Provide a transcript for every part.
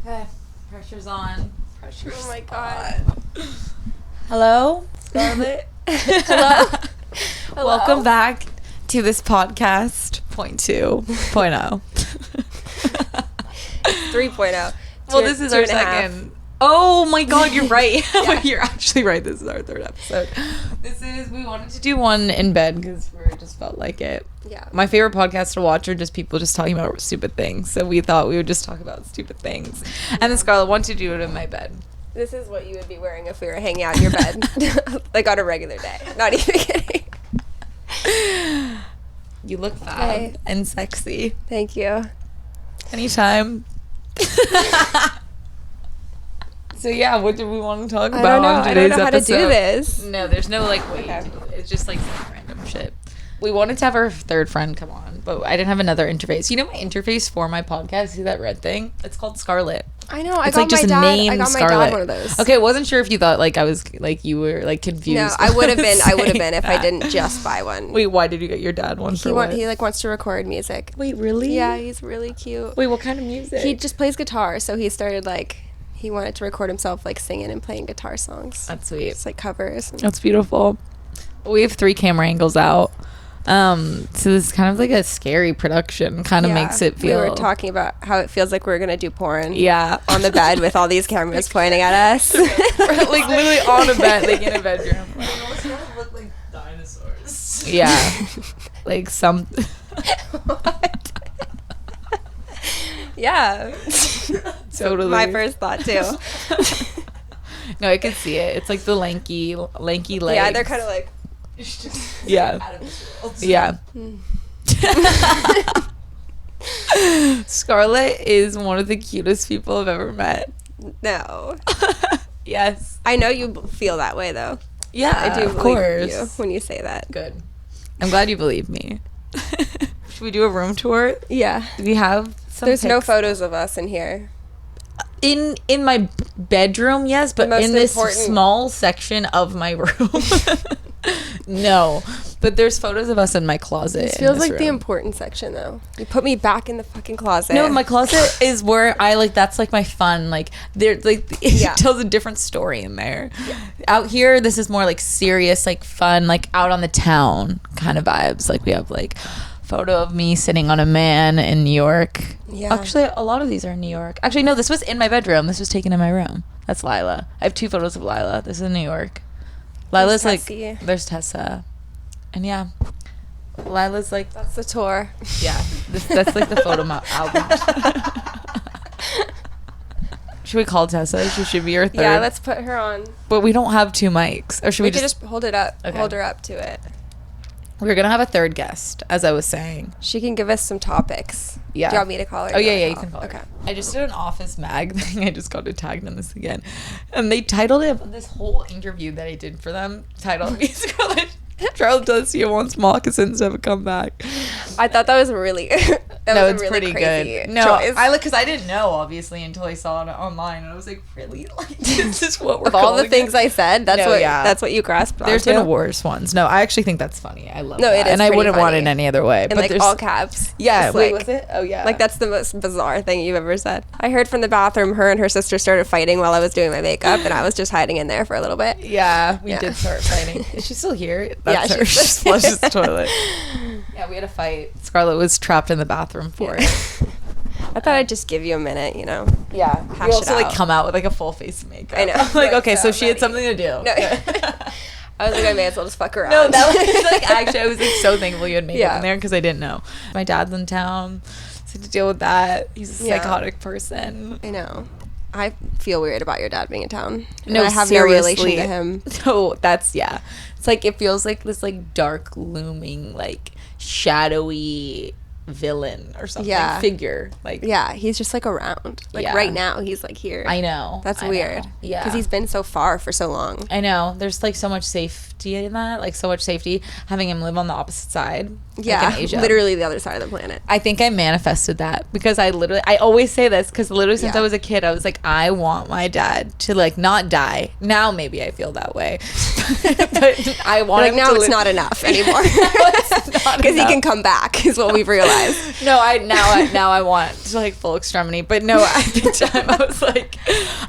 Okay, pressure's on. Oh my god. Hello, Scarlett. Hello? Welcome back to this podcast, point 2.0. 3.0. Well, this is our second. Oh my god, you're right. You're actually right. This is our third episode. We wanted to do one in bed because we just felt like it. Yeah. My favorite podcasts to watch are just people just talking about stupid things. So we thought we would just talk about stupid things. And then Scarlett wanted to do it in my bed. This is what you would be wearing if we were hanging out in your bed. Like on a regular day. Not even kidding. You look fab and sexy. Thank you. Anytime. So yeah, what do we want to talk about? I don't know. On today's I don't know how episode? to do this. No, there's no like way. Okay. It's just like some random shit. We wanted to have our third friend come on, but I didn't have another interface. You know my interface for my podcast? See that red thing? It's called Scarlett. I know. I It's got like just my dad. named I got my Scarlett. dad one of those. Okay, I wasn't sure if you thought like I was like you were like confused. No, I would have been. I would have been if I that. didn't just buy one. Wait, why did you get your dad one? He like wants to record music. Wait, really? Yeah, he's really cute. Wait, what kind of music? He just plays guitar, so he started like he wanted to record himself like singing and playing guitar songs. That's sweet. It's like covers. That's beautiful. We have 3 camera angles out. So this is kind of like a scary production. Kind of makes it feel. We were talking about how it feels like we're gonna do porn. Yeah. On the bed with all these cameras pointing at us. Like literally on a bed, like in a bedroom. Look like dinosaurs. Yeah. Like some. What? Yeah. Totally. My first thought too. No, I could see it. It's like the lanky legs. Yeah, they're kind of like. It's just Yeah. out of this world. Yeah. Scarlett is one of the cutest people I've ever met. No. Yes. I know you feel that way though. Yeah, I do of believe course. you when you say that. Good. I'm glad you believe me. Should we do a room tour? Yeah. Do we have some There's no pics? photos of us in here. In my bedroom, yes, but most in this important- small section of my room. No, but there's photos of us in my closet. This in feels this like the room. important section though. You put me back in the fucking closet. No, my closet is where I like. That's like my fun. Like there, like Yeah. it tells a different story in there. Yeah. Out here, this is more like serious, like fun, like out on the town kind of vibes. Like we have like photo of me sitting on a man in New York. Yeah. Actually, a lot of these are in New York. Actually, no, this was in my bedroom. This was taken in my room. That's Lila. I have 2 photos of Lila. This is in New York. Lila's like, Tessie. there's Tessa. And yeah, Lila's like, That's the tour. yeah, that's like the photo album. Should we call Tessa? She should be our third. Yeah, let's put her on. But we don't have 2 mics. Or should We we could just... just hold it up. Okay. Hold her up to it. We're going to have a third guest, as I was saying. She can give us some topics. Yeah. Do you want me to call her? Oh, Do you yeah, wanna you can call her. Okay. I just did an Office Mag thing. I just got tagged in this again. And they titled it, this whole interview that I did for them, titled me, Scarlett, Charles Delcia wants moccasins to have a comeback. I thought that was really. No, was a it's really pretty crazy good. No, choice. I like because I didn't know obviously until I saw it online, and I was like, really, like this is what we're Of all the calling things it? I said, that's No, what. yeah. That's what you grasped. There's onto. been worse ones. No, I actually think that's funny. I love No, that. it is and I pretty wouldn't want it funny. any other way. In But like there's all caps. yeah. Just Wait, like- was it? Oh yeah. Like that's the most bizarre thing you've ever said. I heard from the bathroom her and her sister started fighting while I was doing my makeup, and I was just hiding in there for a little bit. Yeah, we Yeah. did start fighting. Is she still here? Yeah, her. she's She still flushes the here. toilet. Yeah, we had a fight. Scarlett was trapped in the bathroom for it. I thought I'd just give you a minute, you know. Yeah, Hash we it also like out. come out with like a full face of makeup. I know. like Like, okay, so I'm she had ready. something to do. No. I was like, I may as well just fuck around. No, that was like actually I was like so thankful you had makeup Yeah. in there because I didn't know. My dad's in town, so I had to deal with that. He's a Yeah. psychotic person. I know. I feel weird about your dad being in town. And No, I have seriously. no relation to him. No, that's yeah. It's like it feels like this like dark looming like shadowy villain or something Yeah. figure. Like Yeah, he's just like around. Like Yeah. right now, he's like here. I know. That's I weird. know. Yeah. Because he's been so far for so long. I know. There's like so much safety in that. Like so much safety having him live on the opposite side Yeah, in Asia. literally the other side of the planet. I think I manifested that because I always say this because literally since I was a kid, I was like, I want my dad to like not die. Now maybe I feel that way, but I want him now to it's not enough anymore because he can come back is what we've realized. No, now I want to like full extremity, but no, at the time I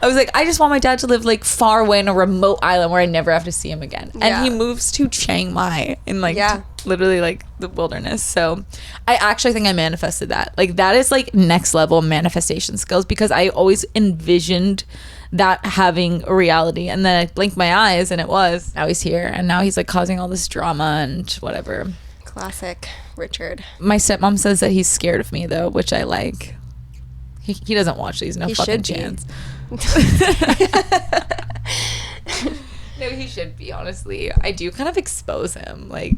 was like, I just want my dad to live like far away in a remote island where I never have to see him again. And he moves to Chiang Mai in like literally like the wilderness. So I actually think I manifested that. Like that is like next level manifestation skills because I always envisioned that having a reality, and then I blinked my eyes and it was. Now he's here and now he's like causing all this drama and whatever. Classic Richard. My stepmom says that he's scared of me though, which I like. He doesn't watch these. No, he fucking chance. No, he should be, honestly. I do kind of expose him. Like,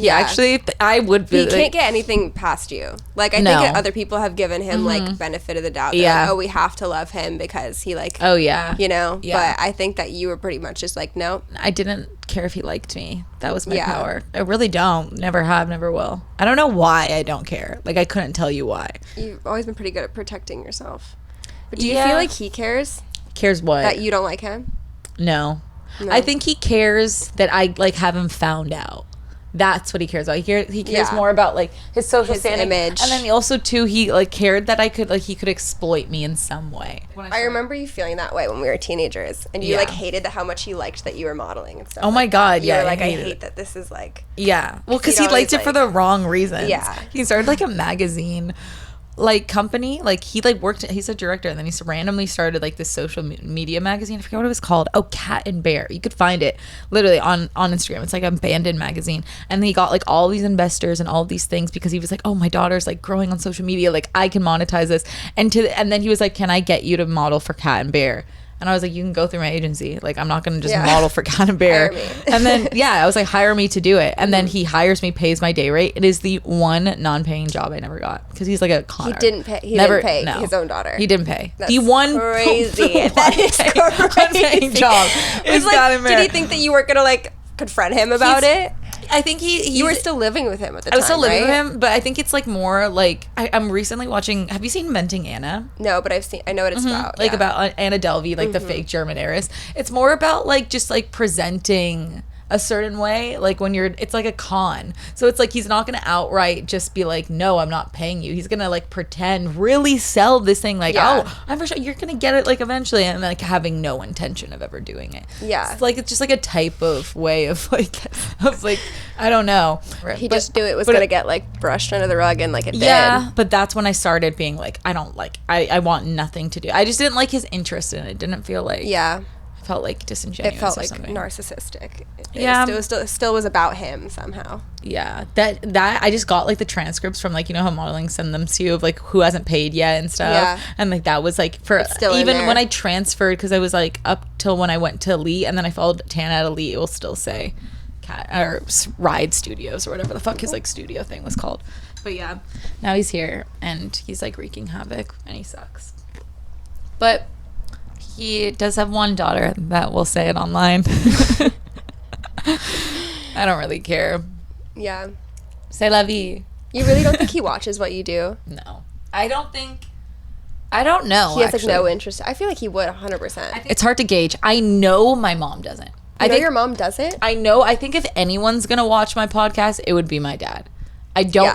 actually, I would be. He can't get anything past you. Like, I think other people have given him, like, benefit of the doubt. They're like, oh, we have to love him because he, like, you know? Yeah. But I think that you were pretty much just like, nope. I didn't care if he liked me. That was my power. I really don't. Never have, never will. I don't know why I don't care. Like, I couldn't tell you why. You've always been pretty good at protecting yourself. But do you feel like he cares? Cares what? That you don't like him? No. I think he cares that I like have him found out. That's what he cares about. He cares more about like his social standing, image, and then he also too he like cared that he could exploit me in some way. I remember you feeling that way when we were teenagers, and you like hated how much he liked that you were modeling and stuff. Oh my god, you were like, I hate that this is like. Yeah, well, because he liked it for the wrong reasons. Yeah, he started like a magazine. Like company, like he like worked, he's a director, and then he randomly started like this social media magazine. I forget what it was called. Oh, Cat and Bear. You could find it literally on Instagram. It's like an abandoned magazine, and he got like all these investors and all these things because he was like, oh, my daughter's like growing on social media, like I can monetize this. And then he was like, can I get you to model for Cat and Bear? And I was like, you can go through my agency. Like, I'm not going to just model for Cat and Bear. And then, I was like, hire me to do it. And then he hires me, pays my day rate. It is the one non-paying job I never got because he's like a con artist. Didn't pay his own daughter. He didn't pay. That's the one crazy. That is unpaying job. It was like, did he think that you weren't going to like confront him about it? I think you were still living with him at the time. I was still living with him, but I think it's like more like I'm recently watching. Have you seen Inventing Anna? No, but I know what it's about. Like about Anna Delvey, like the fake German heiress. It's more about like just like presenting a certain way, like when it's like a con. So it's like he's not gonna outright just be like, no, I'm not paying you. He's gonna like pretend, really sell this thing like, oh, I'm for sure you're gonna get it like eventually, and like having no intention of ever doing it. Yeah, it's just like a type of way of like I don't know. He just knew it was gonna get like brushed under the rug, and like it did. Yeah, but that's when I started being like, I don't like. I want nothing to do. I just didn't like his interest in it. Didn't feel like. Yeah. Felt like disingenuous. It felt like something. Narcissistic. It still was about him somehow. Yeah, that I just got like the transcripts from like, you know how modeling send them to you of like who hasn't paid yet and stuff. Yeah. And like that was like for even when I transferred, because I was like up till when I went to Elite, and then I followed Tana at Elite, it will still say Cat or Ride Studios or whatever the fuck his like studio thing was called. But yeah, now he's here and he's like wreaking havoc and he sucks. But he does have one daughter that will say it online. I don't really care. Yeah. C'est la vie. You really don't think he watches what you do? No. I don't know. He has like no interest. I feel like he would 100%. It's hard to gauge. I know my mom doesn't. I think your mom doesn't? I know. I think if anyone's going to watch my podcast, it would be my dad.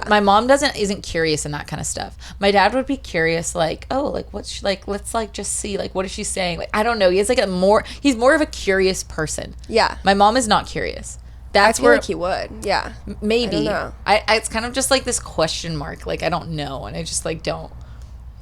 My mom isn't curious in that kind of stuff. My dad would be curious, like, oh, like what's like, let's like just see, like, what is she saying? Like, I don't know. He's more of a curious person. Yeah. My mom is not curious. That's where like he would. Yeah. Maybe. I don't know. It's kind of just like this question mark. Like, I don't know. And I just like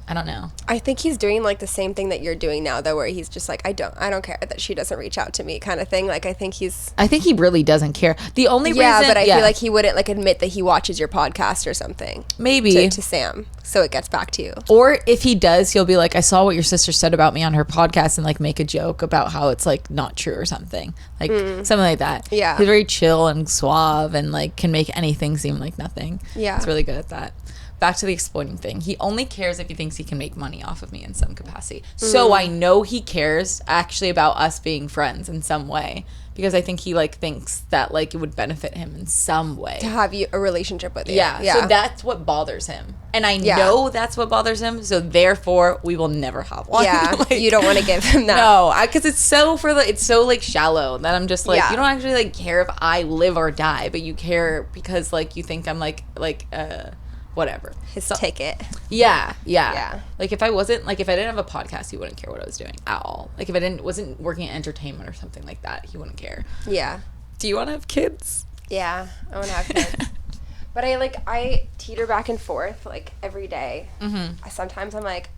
I don't know. I think he's doing like the same thing that you're doing now, though, where he's just like, I don't care that she doesn't reach out to me, kind of thing. Like, I think he really doesn't care. The only reason, but I feel like he wouldn't like admit that he watches your podcast or something. Maybe to Sam, so it gets back to you. Or if he does, he'll be like, I saw what your sister said about me on her podcast, and like make a joke about how it's like not true or something, like something like that. Yeah, he's very chill and suave, and like can make anything seem like nothing. Yeah, he's really good at that. Back to the exploiting thing. He only cares if he thinks he can make money off of me in some capacity. So I know he cares actually about us being friends in some way, because I think he like thinks that like it would benefit him in some way to have a relationship with you. Yeah. So that's what bothers him, and I know that's what bothers him. So therefore, we will never have one. Yeah, like, you don't want to give him that. No, because it's so it's so like shallow that I'm just like, you don't actually like care if I live or die, but you care because like you think I'm like whatever. His ticket. Yeah. Like if I wasn't like if I didn't have a podcast, he wouldn't care what I was doing at all. Like if I wasn't working in entertainment or something like that, he wouldn't care. Yeah. Do you want to have kids? Yeah, I want to have kids. But I teeter back and forth like every day. Sometimes I'm like,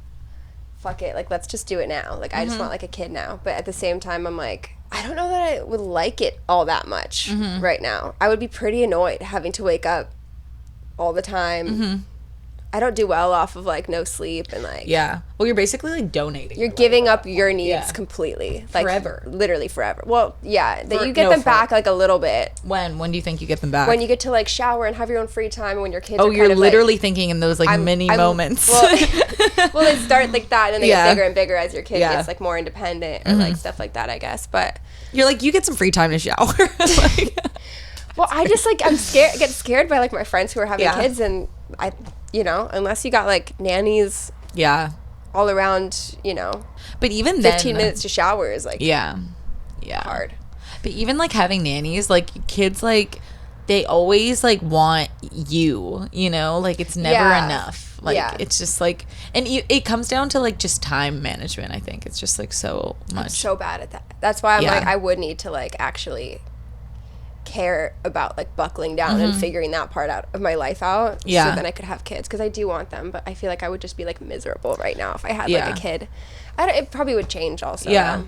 fuck it, like let's just do it now. Like I just want like a kid now. But at the same time, I'm like, I don't know that I would like it all that much right now. I would be pretty annoyed having to wake up all the time. I don't do well off of like no sleep and like well, you're basically like donating. You're giving up your needs completely, like forever, literally forever. Well, that you get them back like a little bit. When do you think you get them back? When you get to like shower and have your own free time, and when your kids. Oh, are you're kind of, literally like, thinking in those like mini moments. Well, they start like that, and then they get bigger and bigger as your kid gets like more independent or like stuff like that, I guess. But you're like, you get some free time to shower. Like, well, I just like get scared by like my friends who are having kids, and unless you got like nannies all around, but even 15 minutes to shower is like hard. But even like having nannies, like kids, like they always like want like it's never enough. Like it's just like, and it comes down to like just time management. I think it's just like so much. I'm so bad at that. That's why I'm like, I would need to like actually care about like buckling down and figuring that part out of my life out so then I could have kids, because I do want them, but I feel like I would just be like miserable right now if I had like a kid. It probably would change also.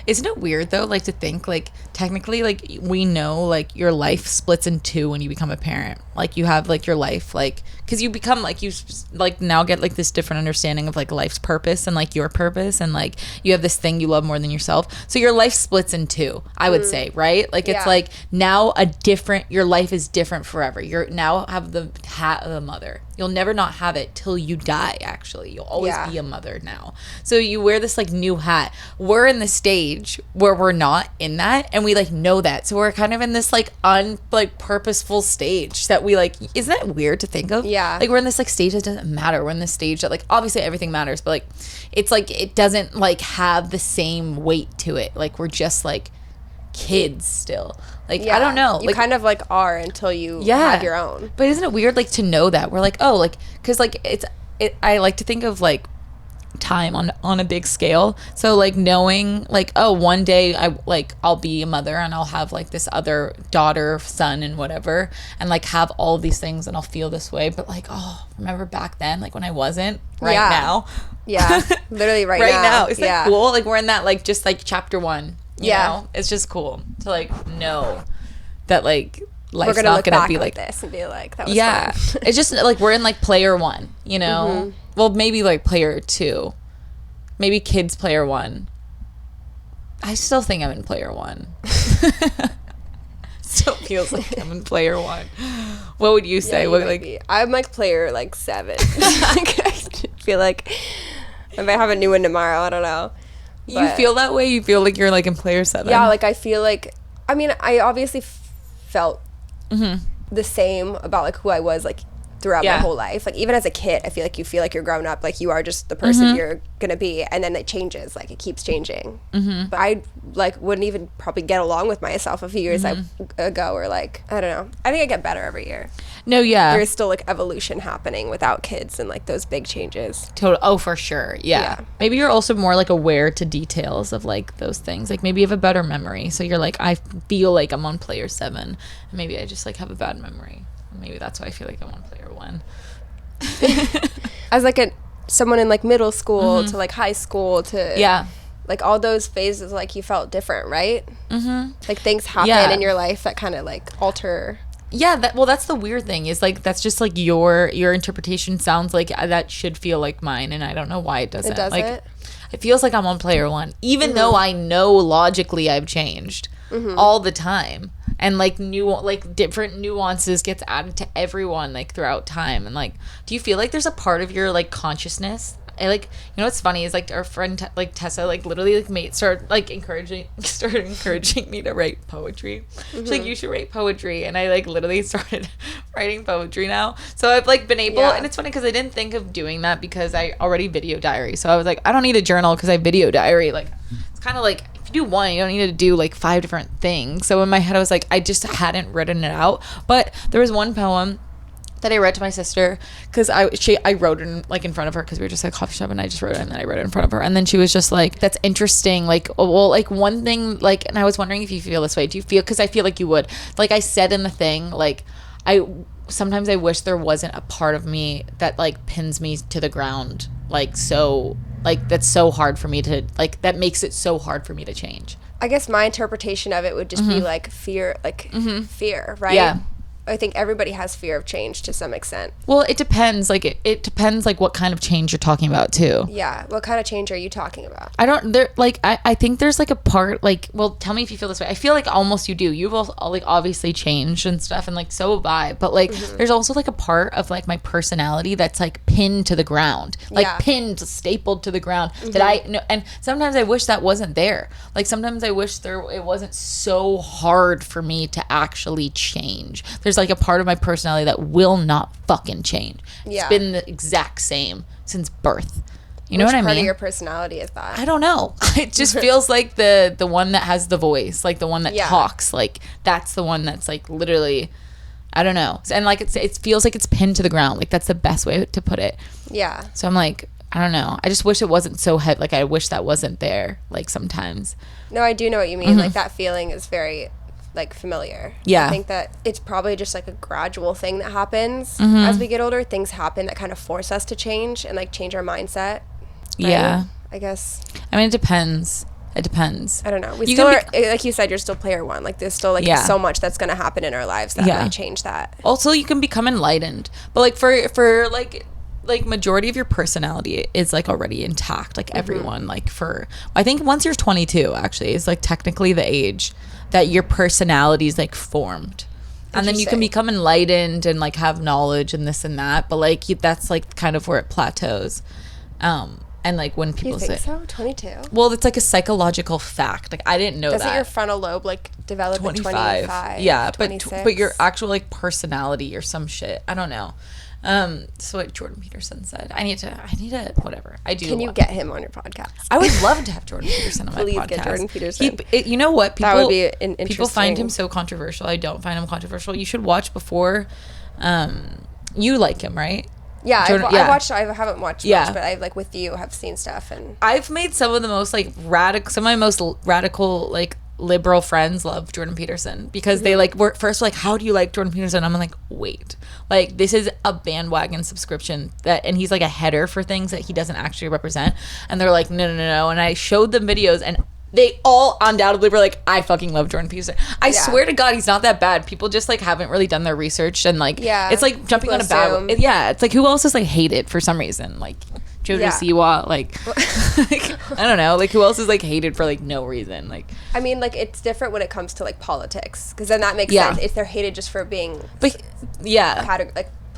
Isn't it weird though, like to think like technically like we know like your life splits in two when you become a parent. Like you have like your life, like because you become like you like now get like this different understanding of like life's purpose and like your purpose, and like you have this thing you love more than yourself. So your life splits in two, I would say, right? Like it's like now your life is different forever. You're now have the hat of a mother. You'll never not have it till you die, actually. You'll always be a mother now. So you wear this like new hat. We're in the stage where we're not in that, and we like know that. So we're kind of in this like purposeful stage that we like, isn't that weird to think of? Yeah. Like we're in this like stage that doesn't matter. We're in this stage that like obviously everything matters, but like it's like it doesn't like have the same weight to it. Like we're just like kids still. Like I don't know, you like kind of like are until you have your own. But isn't it weird like to know that we're like, oh, like because like I like to think of like time on a big scale. So like knowing like, oh, one day I'll be a mother and I'll have like this other daughter, son, and whatever, and like have all these things and I'll feel this way. But like, oh, remember back then, like when I wasn't now. Yeah, literally right now. Isn't that cool? Like we're in that like just like chapter 1. You know? It's just cool to like know that like life's not gonna be like this and be like, that was fun. It's just like we're in like player 1, you know. Well, maybe like player 2, maybe kids player 1. I still think I'm in player 1. Still feels like I'm in player 1. What would you say? What like I'm like player like 7. I feel like I might have a new one tomorrow. I don't know. You feel that way? You feel like you're like in player 7? Yeah, like I feel like, I mean, I obviously felt the same about like who I was like throughout my whole life. Like even as a kid, I feel like you're grown up, like you are just the person you're gonna be, and then it changes, like it keeps changing. But I like wouldn't even probably get along with myself a few years ago, or like I don't know. I think I get better every year. No, yeah. There's still like evolution happening without kids and like those big changes. Total. Oh, for sure. Yeah. Maybe you're also more like aware to details of like those things. Like maybe you have a better memory. So you're like, I feel like I'm on player 7. And maybe I just like have a bad memory. Maybe that's why I feel like I'm on player 1. As like someone in like middle school to like high school to like all those phases, like you felt different, right? Like things happen in your life that kind of like alter. Yeah, that's the weird thing is like that's just like your interpretation sounds like that should feel like mine, and I don't know why it doesn't. It doesn't? Like it feels like I'm on player 1, even though I know logically I've changed all the time, and like different nuances gets added to everyone like throughout time. And like, do you feel like there's a part of your like consciousness I like, you know what's funny is like our friend like Tessa like literally like started encouraging me to write poetry. She's like, you should write poetry, and I like literally started writing poetry now. So I've like been able, and it's funny because I didn't think of doing that because I already video diary. So I was like, I don't need a journal because I video diary. Like it's kind of like if you do one, you don't need to do like 5 different things. So in my head I was like, I just hadn't written it out. But there was one poem that I read to my sister because I wrote it like in front of her because we were just at a coffee shop, and I just wrote it, and then I wrote it in front of her, and then she was just like, that's interesting, like, well, like one thing, like, and I was wondering if you feel this way. Do you feel, because I feel like you would, like I said in the thing, like sometimes I wish there wasn't a part of me that like pins me to the ground, like, so like that's so hard for me to like, that makes it so hard for me to change. I guess my interpretation of it would just be like fear, like fear, right? Yeah. I think everybody has fear of change to some extent. Well, it depends. Like it depends like what kind of change you're talking about too. Yeah. What kind of change are you talking about? I think there's like a part, like, well, tell me if you feel this way. I feel like almost you do. You've also like obviously changed and stuff, and like so have I. But like there's also like a part of like my personality that's like pinned to the ground. Like pinned, stapled to the ground that I know, and sometimes I wish that wasn't there. Like sometimes I wish it wasn't so hard for me to actually change. There's like a part of my personality that will not fucking change. It's been the exact same since birth. You know what I mean? Which part of your personality is that? I don't know. It just feels like the one that has the voice, like the one that talks. Like that's the one that's like literally, I don't know. And like it feels like it's pinned to the ground. Like that's the best way to put it. Yeah. So I'm like, I don't know. I just wish it wasn't so heavy. Like I wish that wasn't there. Like sometimes. No, I do know what you mean. Like that feeling is very like familiar. Yeah. I think that it's probably just like a gradual thing that happens as we get older. Things happen that kind of force us to change and like change our mindset. Right? Yeah. I guess. I mean, it depends. It depends. I don't know. We still are, like you said, you're still player one. Like there's still like so much that's going to happen in our lives that might change that. Also, you can become enlightened. But like for like majority of your personality is like already intact. Like everyone, like I think once you're 22 actually is like technically the age that your personality is like formed, and then you can become enlightened and like have knowledge and this and that, but like that's like kind of where it plateaus. And like when people say so 22, well, it's like a psychological fact. Like I didn't know that. Doesn't your frontal lobe like develop 25? At 25? Yeah, but your actual like personality or some shit, I don't know. So what Jordan Peterson said. I need to whatever. I do. Can you get him on your podcast? I would love to have Jordan Peterson on my podcast. Please get Jordan Peterson. You know what? That would be an interesting. People find him so controversial. I don't find him controversial. You should watch before. You like him, right? Yeah, Jordan, I watched. I haven't watched much, but I like with you have seen stuff, and I've made some of the most like radical. Some of my most radical like liberal friends love Jordan Peterson because they like were first like, how do you like Jordan Peterson? I'm like, wait, like this is a bandwagon subscription and he's like a header for things that he doesn't actually represent, and they're like, no, and I showed them videos and they all undoubtedly were like, I fucking love Jordan Peterson. I swear to God, he's not that bad. People just like haven't really done their research, and like it's like jumping on a bad. It's like who else is like hated for some reason, like Jojo Siwa, like I don't know, like who else is like hated for like no reason, like I mean, like it's different when it comes to like politics, because then that makes sense if they're hated just for being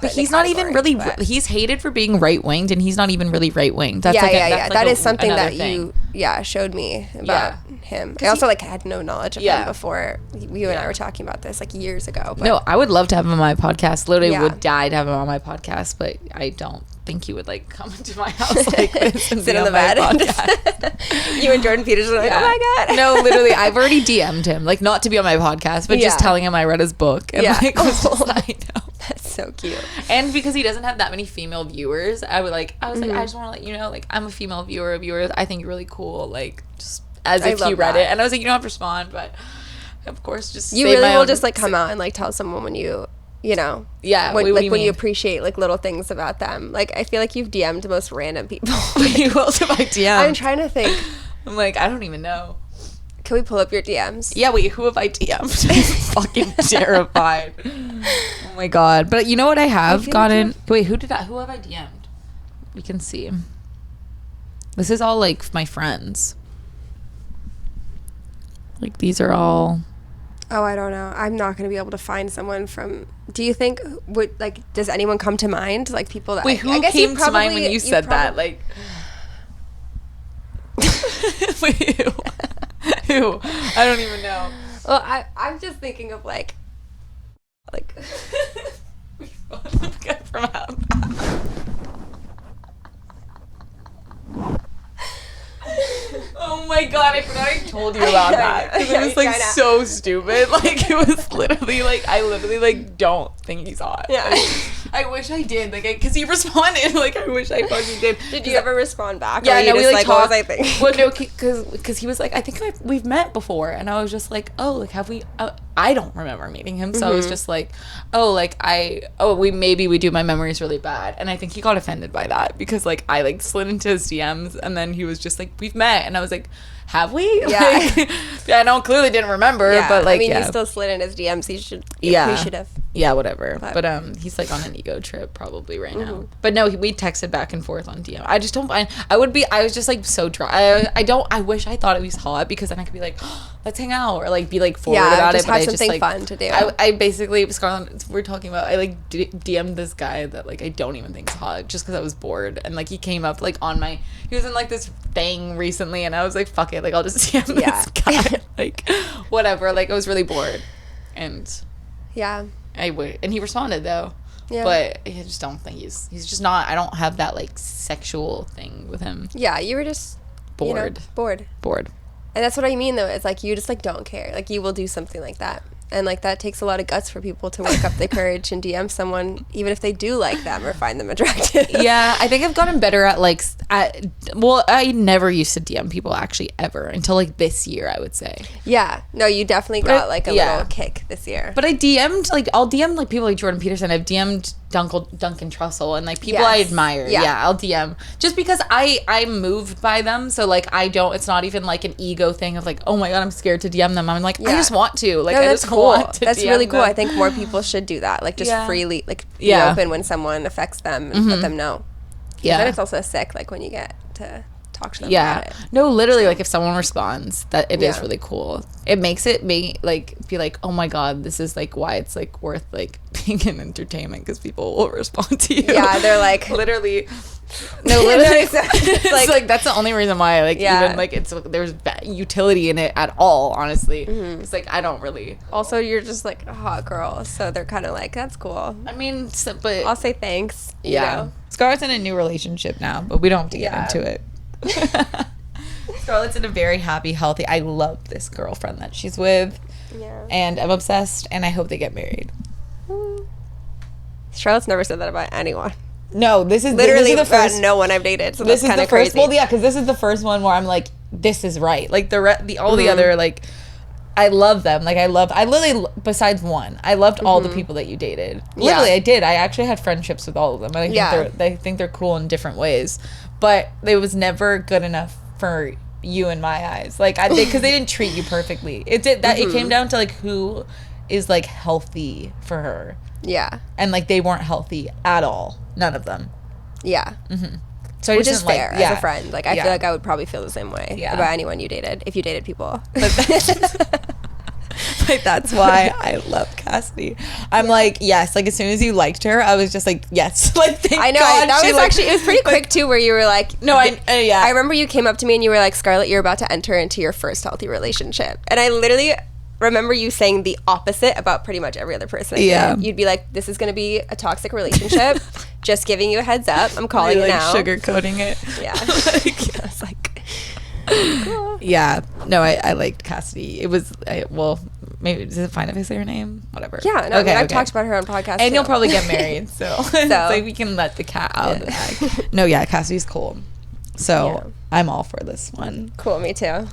but he's not even really he's hated for being right-winged, and he's not even really right-winged. That's that is something that you showed me about him. I also like had no knowledge of him before you and I were talking about this like years ago. But no, I would love to have him on my podcast. Literally would die to have him on my podcast, but I don't think he would like come into my house like this and sit on the bed. You and Jordan Peterson are like, oh my God. No, literally, I've already DM'd him, like not to be on my podcast, but just telling him I read his book. And like, I know. That's so cute. And because he doesn't have that many female viewers, I was like, I just want to let you know, like, I'm a female viewer. I think you're really cool. Like, just as if you read it. And I was like, you don't have to respond, but of course, just you really will just like come out and like tell someone when you know, when you appreciate like little things about them. Like, I feel like you've DM'd the most random people. Who else have I DM'd? I'm trying to think. I'm like, I don't even know. Can we pull up your DMs? Yeah, wait, who have I DM'd? I'm fucking terrified. Oh my God. But you know what I have gotten? Wait, who have I DM'd? We can see. This is all like my friends. Like these are all. Oh, I don't know. I'm not going to be able to find someone from... Do you think... does anyone come to mind? Like, people that... Wait, who came to mind when you said that? Like... Wait, who? Who? I don't even know. Well, I'm just thinking of, like... from Oh my god, I forgot I told you about that. Because it was, like, so stupid. Like, it was literally, like, I literally, like, don't think he's hot. Yeah. Like, I wish I did. Like, because he responded. Like, I wish I fucking did. Did you ever respond back? Yeah, no, we, like, what was I thinking? Well, no, because he was like, I think we've met before. And I was just like, oh, like, have we... I don't remember meeting him. So I was just like, oh, like, we do. My memory is really bad. And I think he got offended by that. Because, like, I, like, slid into his DMs. And then he was just like, we've met. And I was like, have we? Yeah. Like, I don't clearly didn't remember, but like, I mean, he still slid in his DMs. He should be appreciative. Yeah, whatever. But he's like on an ego trip probably right now. But no, we texted back and forth on DM. I just don't find. I was just like so dry. I wish I thought it was hot because then I could be like, oh, let's hang out or like be like forward about it. But have something fun to do. I basically, Scarlett, we're talking about. I like DM'd this guy that like I don't even think is hot just because I was bored and like he came up like on my. He was in like this thing recently and I was like, fuck it, like I'll just DM this guy. Like whatever. Like I was really bored, and and he responded though. Yeah. But I just don't think he's just not. I don't have that like sexual thing with him. Yeah, you were just bored. Bored. And that's what I mean though. It's like you just like don't care. Like you will do something like that. And like that takes a lot of guts for people to work up the courage and DM someone even if they do like them or find them attractive. Yeah, I think I've gotten better at like I never used to DM people actually ever until like this year, I would say. Yeah. No, you definitely got like a little kick this year. But I DM'd like I'll DM like people like Jordan Peterson. I've DM'd Duncan Trussell and like people I admire. Yeah, I'll DM just because I'm moved by them. So like it's not even like an ego thing of like, oh my god, I'm scared to DM them. I'm like, I just want to. Like, I just want to. That's DM really cool. them. I think more people should do that. Like just freely like be open when someone affects them and let them know. Yeah. Then it's also sick like when you get to talk to them about it. No, literally like if someone responds, that it is really cool. It makes it be like, oh my god, this is like why it's like worth like being in entertainment because people will respond to you. Yeah, they're like literally. No, literally, it's like that's the only reason why. Like even like there's utility in it at all. Honestly, it's like I don't really. Also, you're just like a hot girl, so they're kind of like that's cool. I mean, but I'll say thanks. Yeah, you know? Scarlett's in a new relationship now, but we don't have to get into it. Scarlett's in a very happy, healthy. I love this girlfriend that she's with, and I'm obsessed. And I hope they get married. Charlotte's never said that about anyone. No, this is literally the first. No one I've dated. So this that's is the first. Well, yeah, because this is the first one where I'm like, this is right. Like the other like, I love them. Like I literally besides one, I loved all the people that you dated. Literally, I did. I actually had friendships with all of them. And I think they're cool in different ways, but it was never good enough for you in my eyes. Like because they didn't treat you perfectly. It did that. It came down to like who is like healthy for her. Yeah. And like they weren't healthy at all. None of them. Yeah. So which is fair as a friend. Like I feel like I would probably feel the same way about anyone you dated if you dated people. Like that's why I love Cassidy. I'm like, yes, like as soon as you liked her, I was just like, yes. Like thank I know God that was like, actually it was pretty quick too where you were like no I remember you came up to me and you were like, Scarlett, you're about to enter into your first healthy relationship. And I literally remember you saying the opposite about pretty much every other person. You'd be like, this is going to be a toxic relationship. Just giving you a heads up. I'm calling you now. Sugarcoating it. Yeah. Like, I was like, cool. Yeah. No, I liked Cassidy. It was, maybe, is it fine if I say her name? Whatever. Yeah. No, I've talked about her on podcasts and you'll probably get married. So it's like we can let the cat out of the bag. No, yeah, Cassidy's cool. So I'm all for this one. Cool, me too.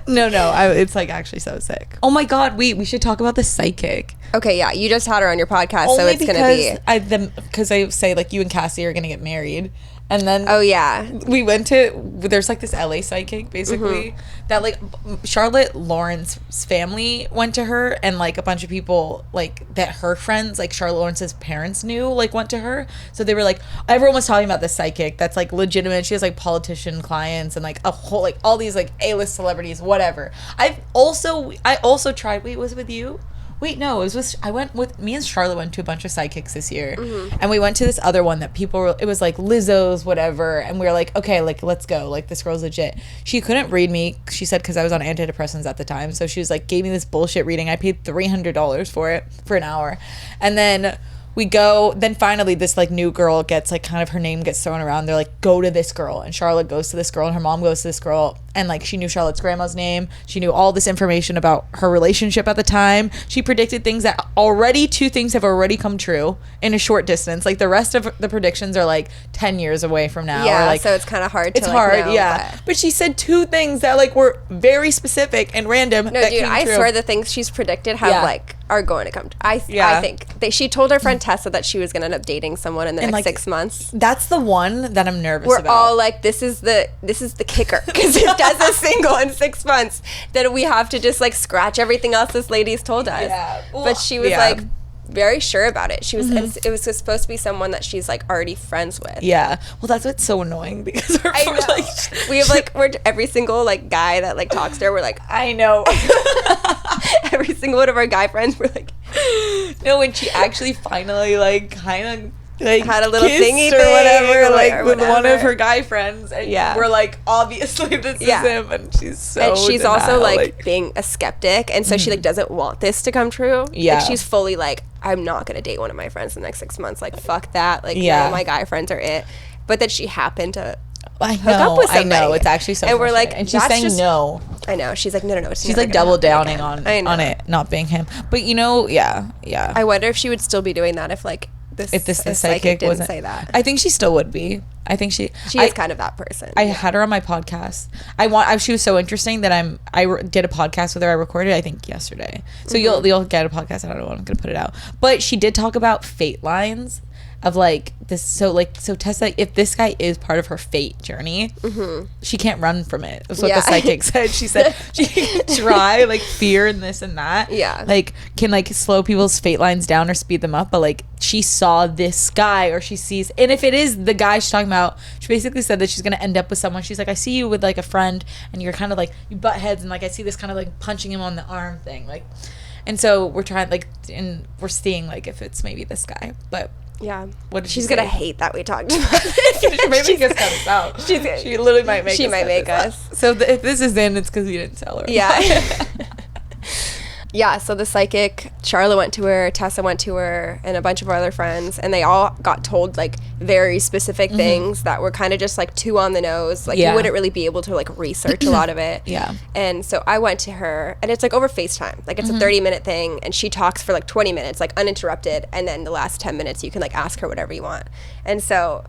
No, it's like actually so sick. Oh my god, we should talk about the psychic. Okay, yeah, you just had her on your podcast, only so it's gonna be because I say like you and Cassie are gonna get married, And then oh yeah, we went to, there's like this LA psychic basically that like Charlotte Lawrence's family went to her, and like a bunch of people like that her friends, like Charlotte Lawrence's parents knew, like went to her. So they were like, everyone was talking about this psychic that's like legitimate. She has like politician clients and like a whole, like all these like A-list celebrities, whatever. I also tried, wait, was it with you? Wait, no, it was me and Charlotte went to a bunch of psychics this year. And we went to this other one that people were, it was like Lizzo's, whatever. And we were like, okay, like, let's go. Like, this girl's legit. She couldn't read me, she said, because I was on antidepressants at the time. So she was like, gave me this bullshit reading. I paid $300 for it for an hour. And then we go, then finally this like new girl gets like kind of, her name gets thrown around. They're like, go to this girl. And Charlotte goes to this girl, and her mom goes to this girl. And like, she knew Charlotte's grandma's name. She knew all this information about her relationship at the time. She predicted things that already, 2 things have already come true in a short distance. Like the rest of the predictions are like 10 years away from now. Yeah, or like, so it's kind of hard to, it's like, hard, know, yeah. But she said 2 things that like were very specific and random. No, dude, I swear the things she's predicted have like are going to come. I think she told her friend Tessa that she was going to end up dating someone in the next 6 months. That's the one that I'm nervous about. We're all like, this is the kicker, because it does a single in 6 months, then we have to just like scratch everything else this lady's told us. Yeah. Well, but she was like very sure about it. She was it was supposed to be someone that she's like already friends with. Yeah. Well, that's what's so annoying, because I know. Like, we have like, we're every single like guy that like talks to her, we're like, I know. every single one of our guy friends, we're like, no, when she actually finally like kind of like had a little thingy or whatever, thing, like or with whatever. one of her guy friends, and we're like, obviously this is him, and she's also like being a skeptic, and so she like doesn't want this to come true. Like, she's fully like, I'm not gonna date one of my friends in the next 6 months. Like, fuck that. Like, none of my guy friends are it. But that she happened to hook up with somebody. I know, it's actually so. And we're like, and she's saying no. I know. She's like, no. She's like double downing on it not being him. But you know, yeah. I wonder if she would still be doing that if like this psychic didn't say that. I think she still would be. I think she is kind of that person. I had her on my podcast. She was so interesting that I did a podcast with her. I recorded, I think, yesterday. So you'll get a podcast. I don't know when I'm gonna put it out. But she did talk about fate lines of like this. So Tessa, if this guy is part of her fate journey, she can't run from it. That's what the psychic said. She said she can try like fear and this and that. Yeah. Like can like slow people's fate lines down or speed them up. But like she saw this guy, or she sees, and if it is the guy she's talking about, she basically said that she's gonna end up with someone. She's like, I see you with like a friend, and you're kind of like, you butt heads, and like I see this kind of like punching him on the arm thing, like, and so we're trying like, and we're seeing like if it's maybe this guy, but. Yeah. What did she's she say? Gonna hate that we talked about it. Maybe just cut us out. She literally might make. She might make us. So if this is in, it's because you didn't tell her. Yeah. Yeah, so the psychic, Charlotte went to her, Tessa went to her, and a bunch of our other friends, and they all got told like very specific things that were kind of just like too on the nose. Like you wouldn't really be able to like research a lot of it. Yeah. And so I went to her, and it's like over FaceTime. Like it's a 30-minute thing, and she talks for like 20 minutes, like uninterrupted, and then the last 10 minutes you can like ask her whatever you want. And so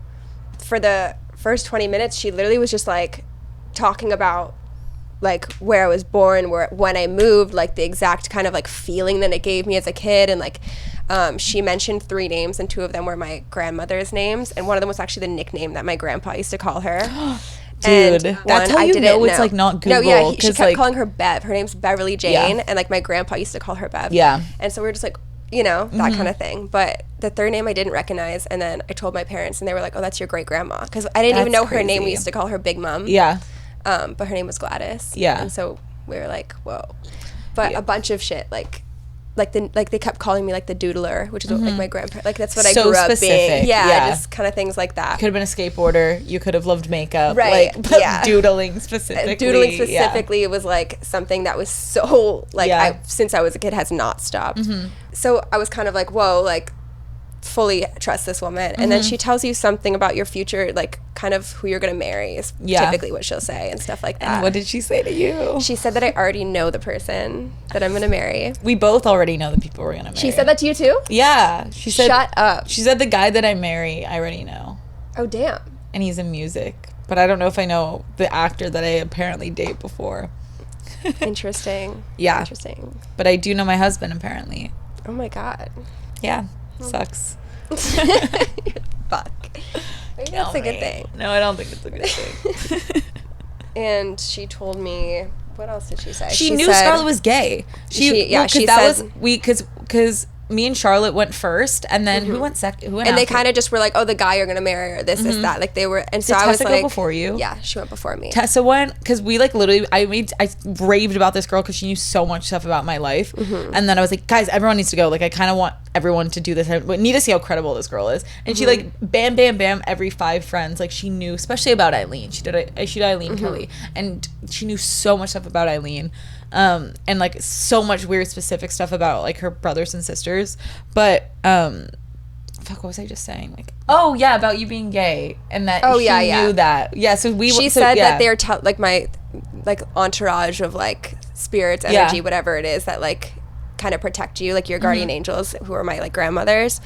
for the first 20 minutes, she literally was just like talking about like where I was born, when I moved, like the exact kind of like feeling that it gave me as a kid. And like she mentioned 3 names, and 2 of them were my grandmother's names, and one of them was actually the nickname that my grandpa used to call her. Dude, that's how you know it's like not Google. No, yeah, she kept calling her Bev. Her name's Beverly Jane, and like my grandpa used to call her Bev. Yeah. And so we were just like, you know, that kind of thing. But the 3rd name I didn't recognize, and then I told my parents, and they were like, oh, that's your great grandma, because I didn't even know her name. We used to call her Big Mom. Yeah. But her name was Gladys. Yeah. And so we were like, whoa. But a bunch of shit, like they kept calling me like the doodler, which is what, like my grandparents, like that's what I grew up being. Yeah, just kind of things like that. You could have been a skateboarder. You could have loved makeup. Right. Like, doodling specifically. It was like something that was so like since I was a kid has not stopped. So I was kind of like, whoa, like fully trust this woman. And then she tells you something about your future, like kind of who you're gonna marry is typically what she'll say and stuff like that. And what did she say to you? She said that I already know the person that I'm gonna marry. We both already know the people we're gonna marry. She said that to you too? Yeah. She said, shut up. She said the guy that I marry, I already know. Oh damn. And he's in music. But I don't know if I know the actor that I apparently date before. Interesting. Yeah. Interesting. But I do know my husband apparently. Oh my god. Yeah. Sucks. Fuck. Maybe that's a good thing. No, I don't think it's a good thing. And she told me, what else did she say? She knew Scarlett was gay. Because me and Charlotte went first, and then who went second? Who went and after? They kind of just were like, "Oh, the guy you're gonna marry, or this, that." Like they were, and so I was Tessa like, go before you? Yeah, she went before me. Tessa went because we like literally. I raved about this girl because she knew so much stuff about my life, and then I was like, guys, everyone needs to go. Like I kind of want everyone to do this. I need to see how credible this girl is. And she like bam, bam, bam. Every 5 friends, like she knew, especially about Eileen. She did Eileen Kelly, and she knew so much stuff about Eileen. And like so much weird specific stuff about like her brothers and sisters, but what was I just saying? Like, oh yeah, about you being gay, and that she knew that. Yeah, so she said that they're like my like entourage of like spirits, energy, whatever it is that like kind of protect you, like your guardian angels, who are my like grandmothers.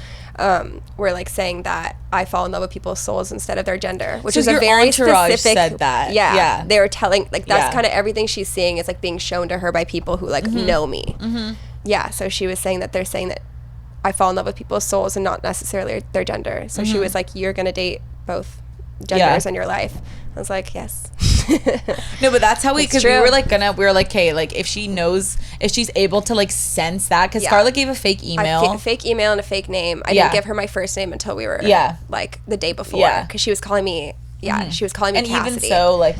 Were like saying that I fall in love with people's souls instead of their gender, which is a very specific. Said that. Yeah, they were telling like that's kind of everything she's seeing is like being shown to her by people who like know me. Yeah, so she was saying that they're saying that I fall in love with people's souls and not necessarily their gender. So she was like, you're gonna date both genders in your life. I was like, yes. No, but that's how because we were like okay, like if she knows, if she's able to like sense that, because Scarlett gave a fake email. A fake email and a fake name. I didn't give her my first name until we were like the day before, because she was calling me she was calling me and Cassidy. Even so, like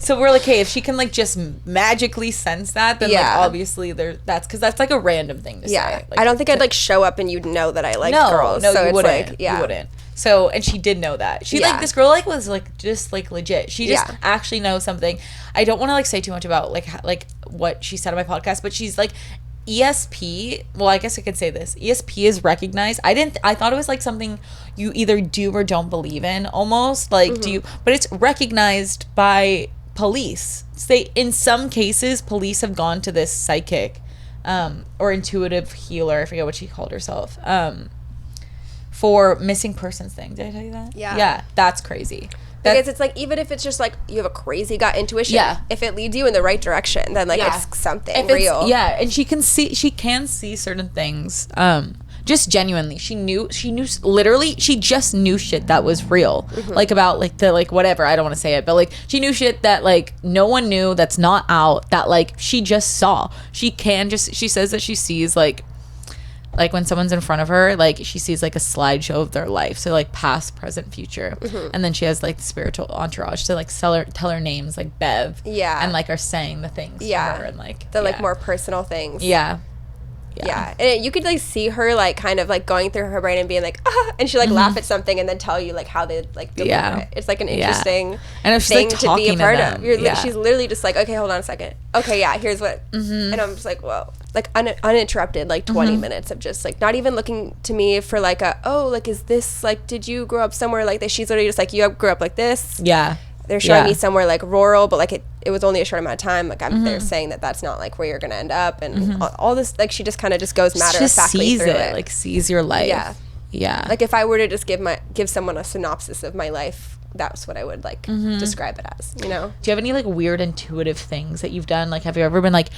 so we're like, hey, if she can like just magically sense that, then like obviously that's because that's like a random thing to say. Like, I don't think I'd like show up and you'd know that I like girls. No, so you wouldn't. Like, you wouldn't. So, and she did know that. She like, this girl like was like just like legit. She just actually knows something. I don't want to like say too much about like what she said on my podcast, but she's like ESP. Well, I guess I could say this. ESP is recognized. I thought it was like something you either do or don't believe in almost. Like but it's recognized by police. In some cases, police have gone to this psychic or intuitive healer. I forget what she called herself. For missing persons thing. Did I tell you that? Yeah, that's crazy. Because it's like, even if it's just like you have a crazy gut intuition, if it leads you in the right direction, then like it's something real. And she can see certain things. Just genuinely, she knew literally, she just knew shit that was real. Like about like the like whatever, I don't want to say it, but like she knew shit that like no one knew, that's not out, that like she just saw. She says that she sees like when someone's in front of her, like she sees like a slideshow of their life, so like past, present, future, and then she has like the spiritual entourage to like tell her names, like Bev, and like are saying the things to her, and like the like more personal things. And you could like see her like kind of like going through her brain and being like, and she like laugh at something and then tell you like how they like deliver it. It's like an interesting and if thing like to be a part of. She's literally just like, okay, hold on a second. Okay, here's what, and I'm just like, whoa, like uninterrupted, like 20 minutes of just like not even looking to me for like is this like, did you grow up somewhere like this? She's literally just like, you grew up like this. They're showing me somewhere like rural, but like it was only a short amount of time. Like they're saying that that's not like where you're gonna end up, and all this, like she just kind of just goes matter of factly through it. Like sees your life. Like if I were to just give someone a synopsis of my life, that's what I would like describe it as. You know? Do you have any like weird intuitive things that you've done? Like have you ever been like,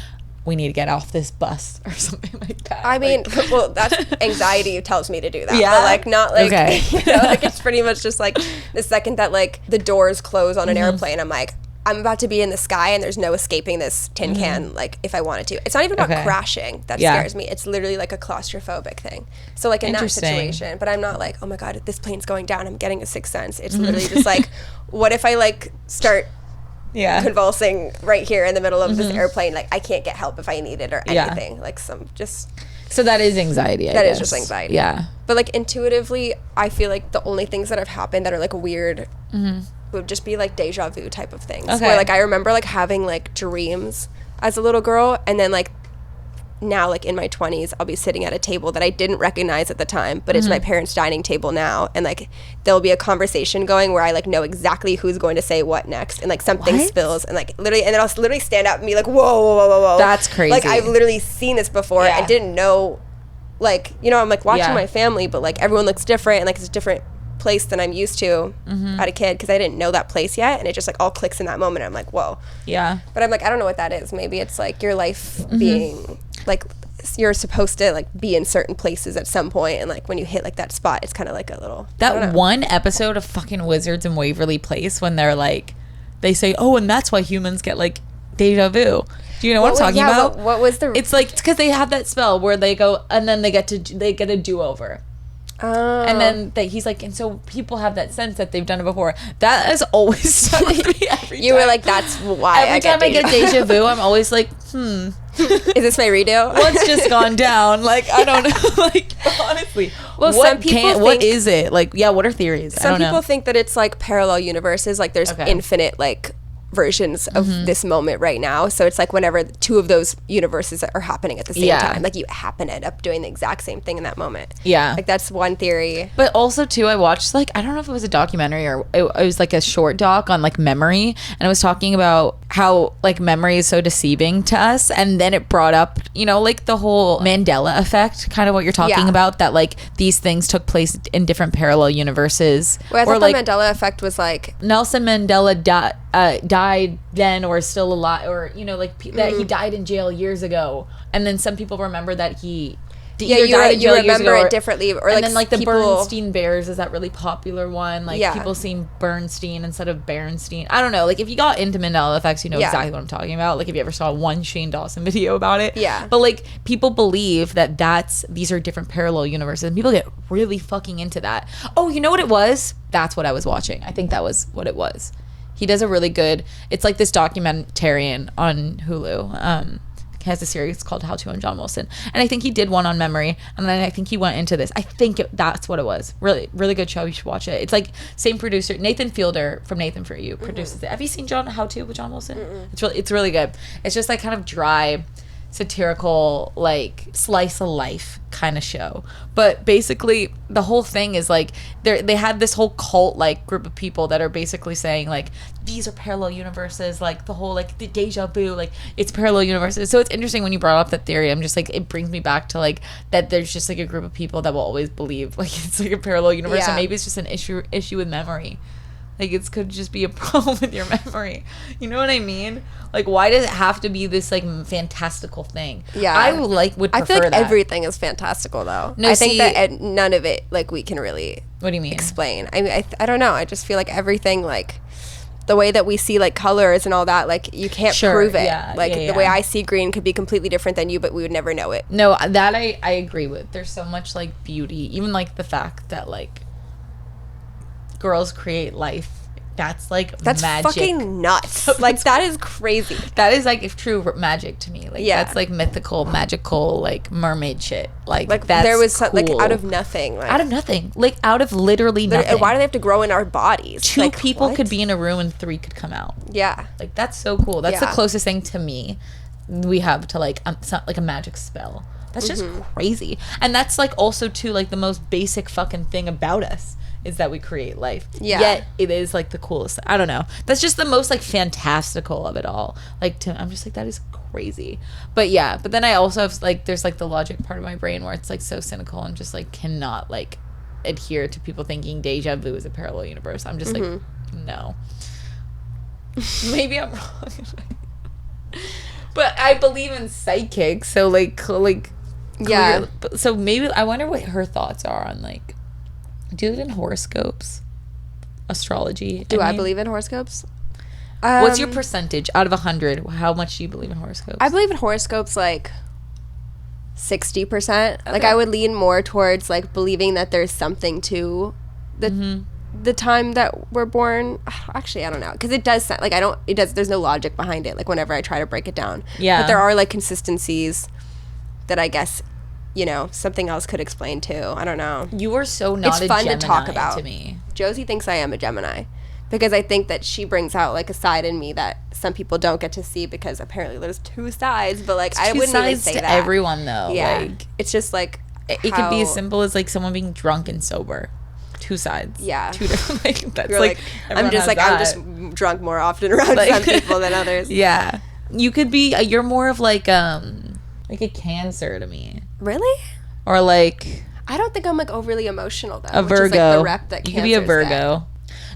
we need to get off this bus or something like that? I mean, well, that's anxiety tells me to do that. But like not like, like it's pretty much just like the second that like the doors close on an airplane, I'm like, I'm about to be in the sky and there's no escaping this tin can, like if I wanted to. It's not even about crashing that scares me. It's literally like a claustrophobic thing. So like in that situation, but I'm not like, oh my God, this plane's going down, I'm getting a sixth sense. It's literally just like, what if I like start convulsing right here in the middle of this airplane? Like I can't get help if I need it or anything. Like so that is anxiety. I guess. Is just anxiety. But like intuitively, I feel like the only things that have happened that are like weird would just be like deja vu type of things. Where like I remember like having like dreams as a little girl, and then like now like in my 20s I'll be sitting at a table that I didn't recognize at the time, but it's my parents' dining table now, and like there'll be a conversation going where I like know exactly who's going to say what next, and like something spills, and like literally, and then I'll literally stand up and be like, whoa, that's crazy. Like I've literally seen this before and didn't know, like, you know, I'm like watching my family, but like everyone looks different, and like it's a different place than I'm used to at a kid, because I didn't know that place yet, and it just like all clicks in that moment. I'm like, whoa. But I'm like, I don't know what that is. Maybe it's like your life being like you're supposed to like be in certain places at some point, and like when you hit like that spot, it's kind of like a little that one episode of fucking Wizards in Waverly Place when they're like, they say, oh, and that's why humans get like deja vu. Do you know what I'm talking about? What was the? It's like, it's because they have that spell where they go and then they get a do-over. Oh. And then he's like, and so people have that sense that they've done it before. That has always stuck with me every time. You were like, that's why every time I get deja vu, I'm always like, Is this my redo? What's just gone down? Like, I don't know. Like, honestly. Well, some people think, what is it? Like, yeah, what are theories? Some people think that it's like parallel universes. Like, there's infinite, like, versions of this moment right now, so it's like whenever two of those universes are happening at the same time, like you happen to end up doing the exact same thing in that moment. Like that's one theory. But also too, I watched like, I don't know if it was a documentary or it was like a short doc on like memory, and it was talking about how like memory is so deceiving to us, and then it brought up, you know, like the whole Mandela effect, kind of what you're talking about, that like these things took place in different parallel universes. Well, I thought the Mandela effect was like Nelson Mandela died then, or is still alive, or you know, like that he died in jail years ago, and then some people remember that he you remember it differently, or and then like the Bernstein Bears is that really popular one, like people seeing Bernstein instead of Berenstein. I don't know, like if you got into Mandela effects, you know exactly what I'm talking about. Like if you ever saw one Shane Dawson video about it, but like people believe that these are different parallel universes, and people get really fucking into that. Oh, you know what it was? That's what I was watching. I think that was what it was. He does a really good, it's like this documentarian on Hulu. He has a series called How To on John Wilson. And I think he did one on memory. And then I think he went into this. I think that's what it was. Really, really good show. You should watch it. It's like same producer. Nathan Fielder from Nathan For You produces it. Have you seen How To with John Wilson? It's really good. It's just like kind of dry, satirical, like slice of life kind of show. But basically the whole thing is like they had this whole cult like group of people that are basically saying like these are parallel universes, like the whole like the deja vu, like it's parallel universes. So it's interesting when you brought up that theory. I'm just like, it brings me back to like that there's just like a group of people that will always believe like it's like a parallel universe, and maybe it's just an issue with memory. Like, it could just be a problem with your memory. You know what I mean? Like, why does it have to be this, like, fantastical thing? Yeah. I would prefer I feel like that. everything is fantastical, though. No, I think that none of it, like, we can really what do you mean? Explain. I mean, I don't know. I just feel like everything, like, the way that we see, like, colors and all that, like, you can't prove it. Yeah, like, the way I see green could be completely different than you, but we would never know it. No, that I agree with. There's so much, like, beauty. Even, like, the fact that, like, girls create life. That's magic. Fucking nuts. Like, that is crazy. That is, like, true magic to me. Like, that's, like, mythical, magical, like, mermaid shit. Like that's there was, cool. like, out of nothing. Like, out of nothing. Like, out of literally nothing. And why do they have to grow in our bodies? Two people could be in a room and 3 could come out. Yeah. Like, that's so cool. That's the closest thing to me we have to, like, a magic spell. That's just crazy. And that's, like, also, too, like, the most basic fucking thing about us. Is that we create life. Yeah. Yet it is like the coolest. I don't know. That's just the most like fantastical of it all. Like I'm just like, that is crazy. But yeah. But then I also have like, there's like the logic part of my brain where it's like so cynical and just like cannot like adhere to people thinking deja vu is a parallel universe. I'm just like, no. Maybe I'm wrong. But I believe in psychics. So like yeah. So maybe I wonder what her thoughts are on like. Do you believe in horoscopes? Astrology? Do I believe in horoscopes? What's your percentage out of 100? How much do you believe in horoscopes? I believe in horoscopes like 60%. Okay. Like I would lean more towards like believing that there's something to the time that we're born. Actually, I don't know, because it does sound like there's no logic behind it. Like whenever I try to break it down, but there are like consistencies that I guess. You know, something else could explain too. I don't know. You are so not a Gemini to talk about. To me. Josie thinks I am a Gemini because I think that she brings out like a side in me that some people don't get to see because apparently there's 2 sides. But like I wouldn't even say to that. Everyone though. Yeah, like, it's just like it could be as simple as like someone being drunk and sober. 2 sides. Yeah, 2 different. Like that's You're like I'm just drunk more often around some people than others. Yeah, you could be. You're more of like a Cancer to me. Really? Or like I don't think I'm like overly emotional though. A Virgo. Which is, like, the rep that you could be a Virgo.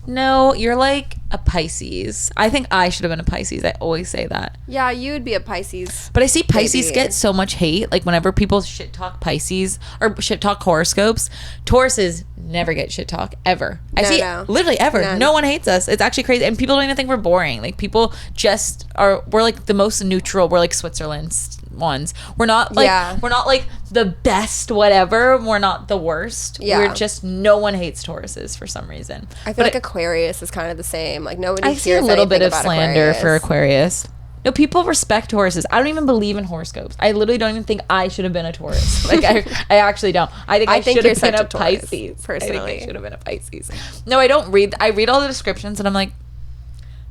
Get. No, you're like a Pisces. I think I should have been a Pisces. I always say that. Yeah, you would be a Pisces. But I see Pisces get so much hate. Like whenever people shit talk Pisces or shit talk horoscopes, Tauruses never get shit talk ever. I see literally ever. None. No one hates us. It's actually crazy. And people don't even think we're boring. Like people just are, we're like the most neutral. We're like Switzerland's ones. We're not like, we're not like the best whatever. We're not the worst. Yeah. We're just, no one hates Tauruses for some reason. I feel like Aquarius is kind of the same. Like nobody I see a little bit of slander for Aquarius. No, people respect Tauruses. I don't even believe in horoscopes. I literally don't even think I should have been a Taurus. Like I actually don't. I think I should have been a Pisces. Personally, I think I should have been a Pisces. No, I don't read. I read all the descriptions and I'm like,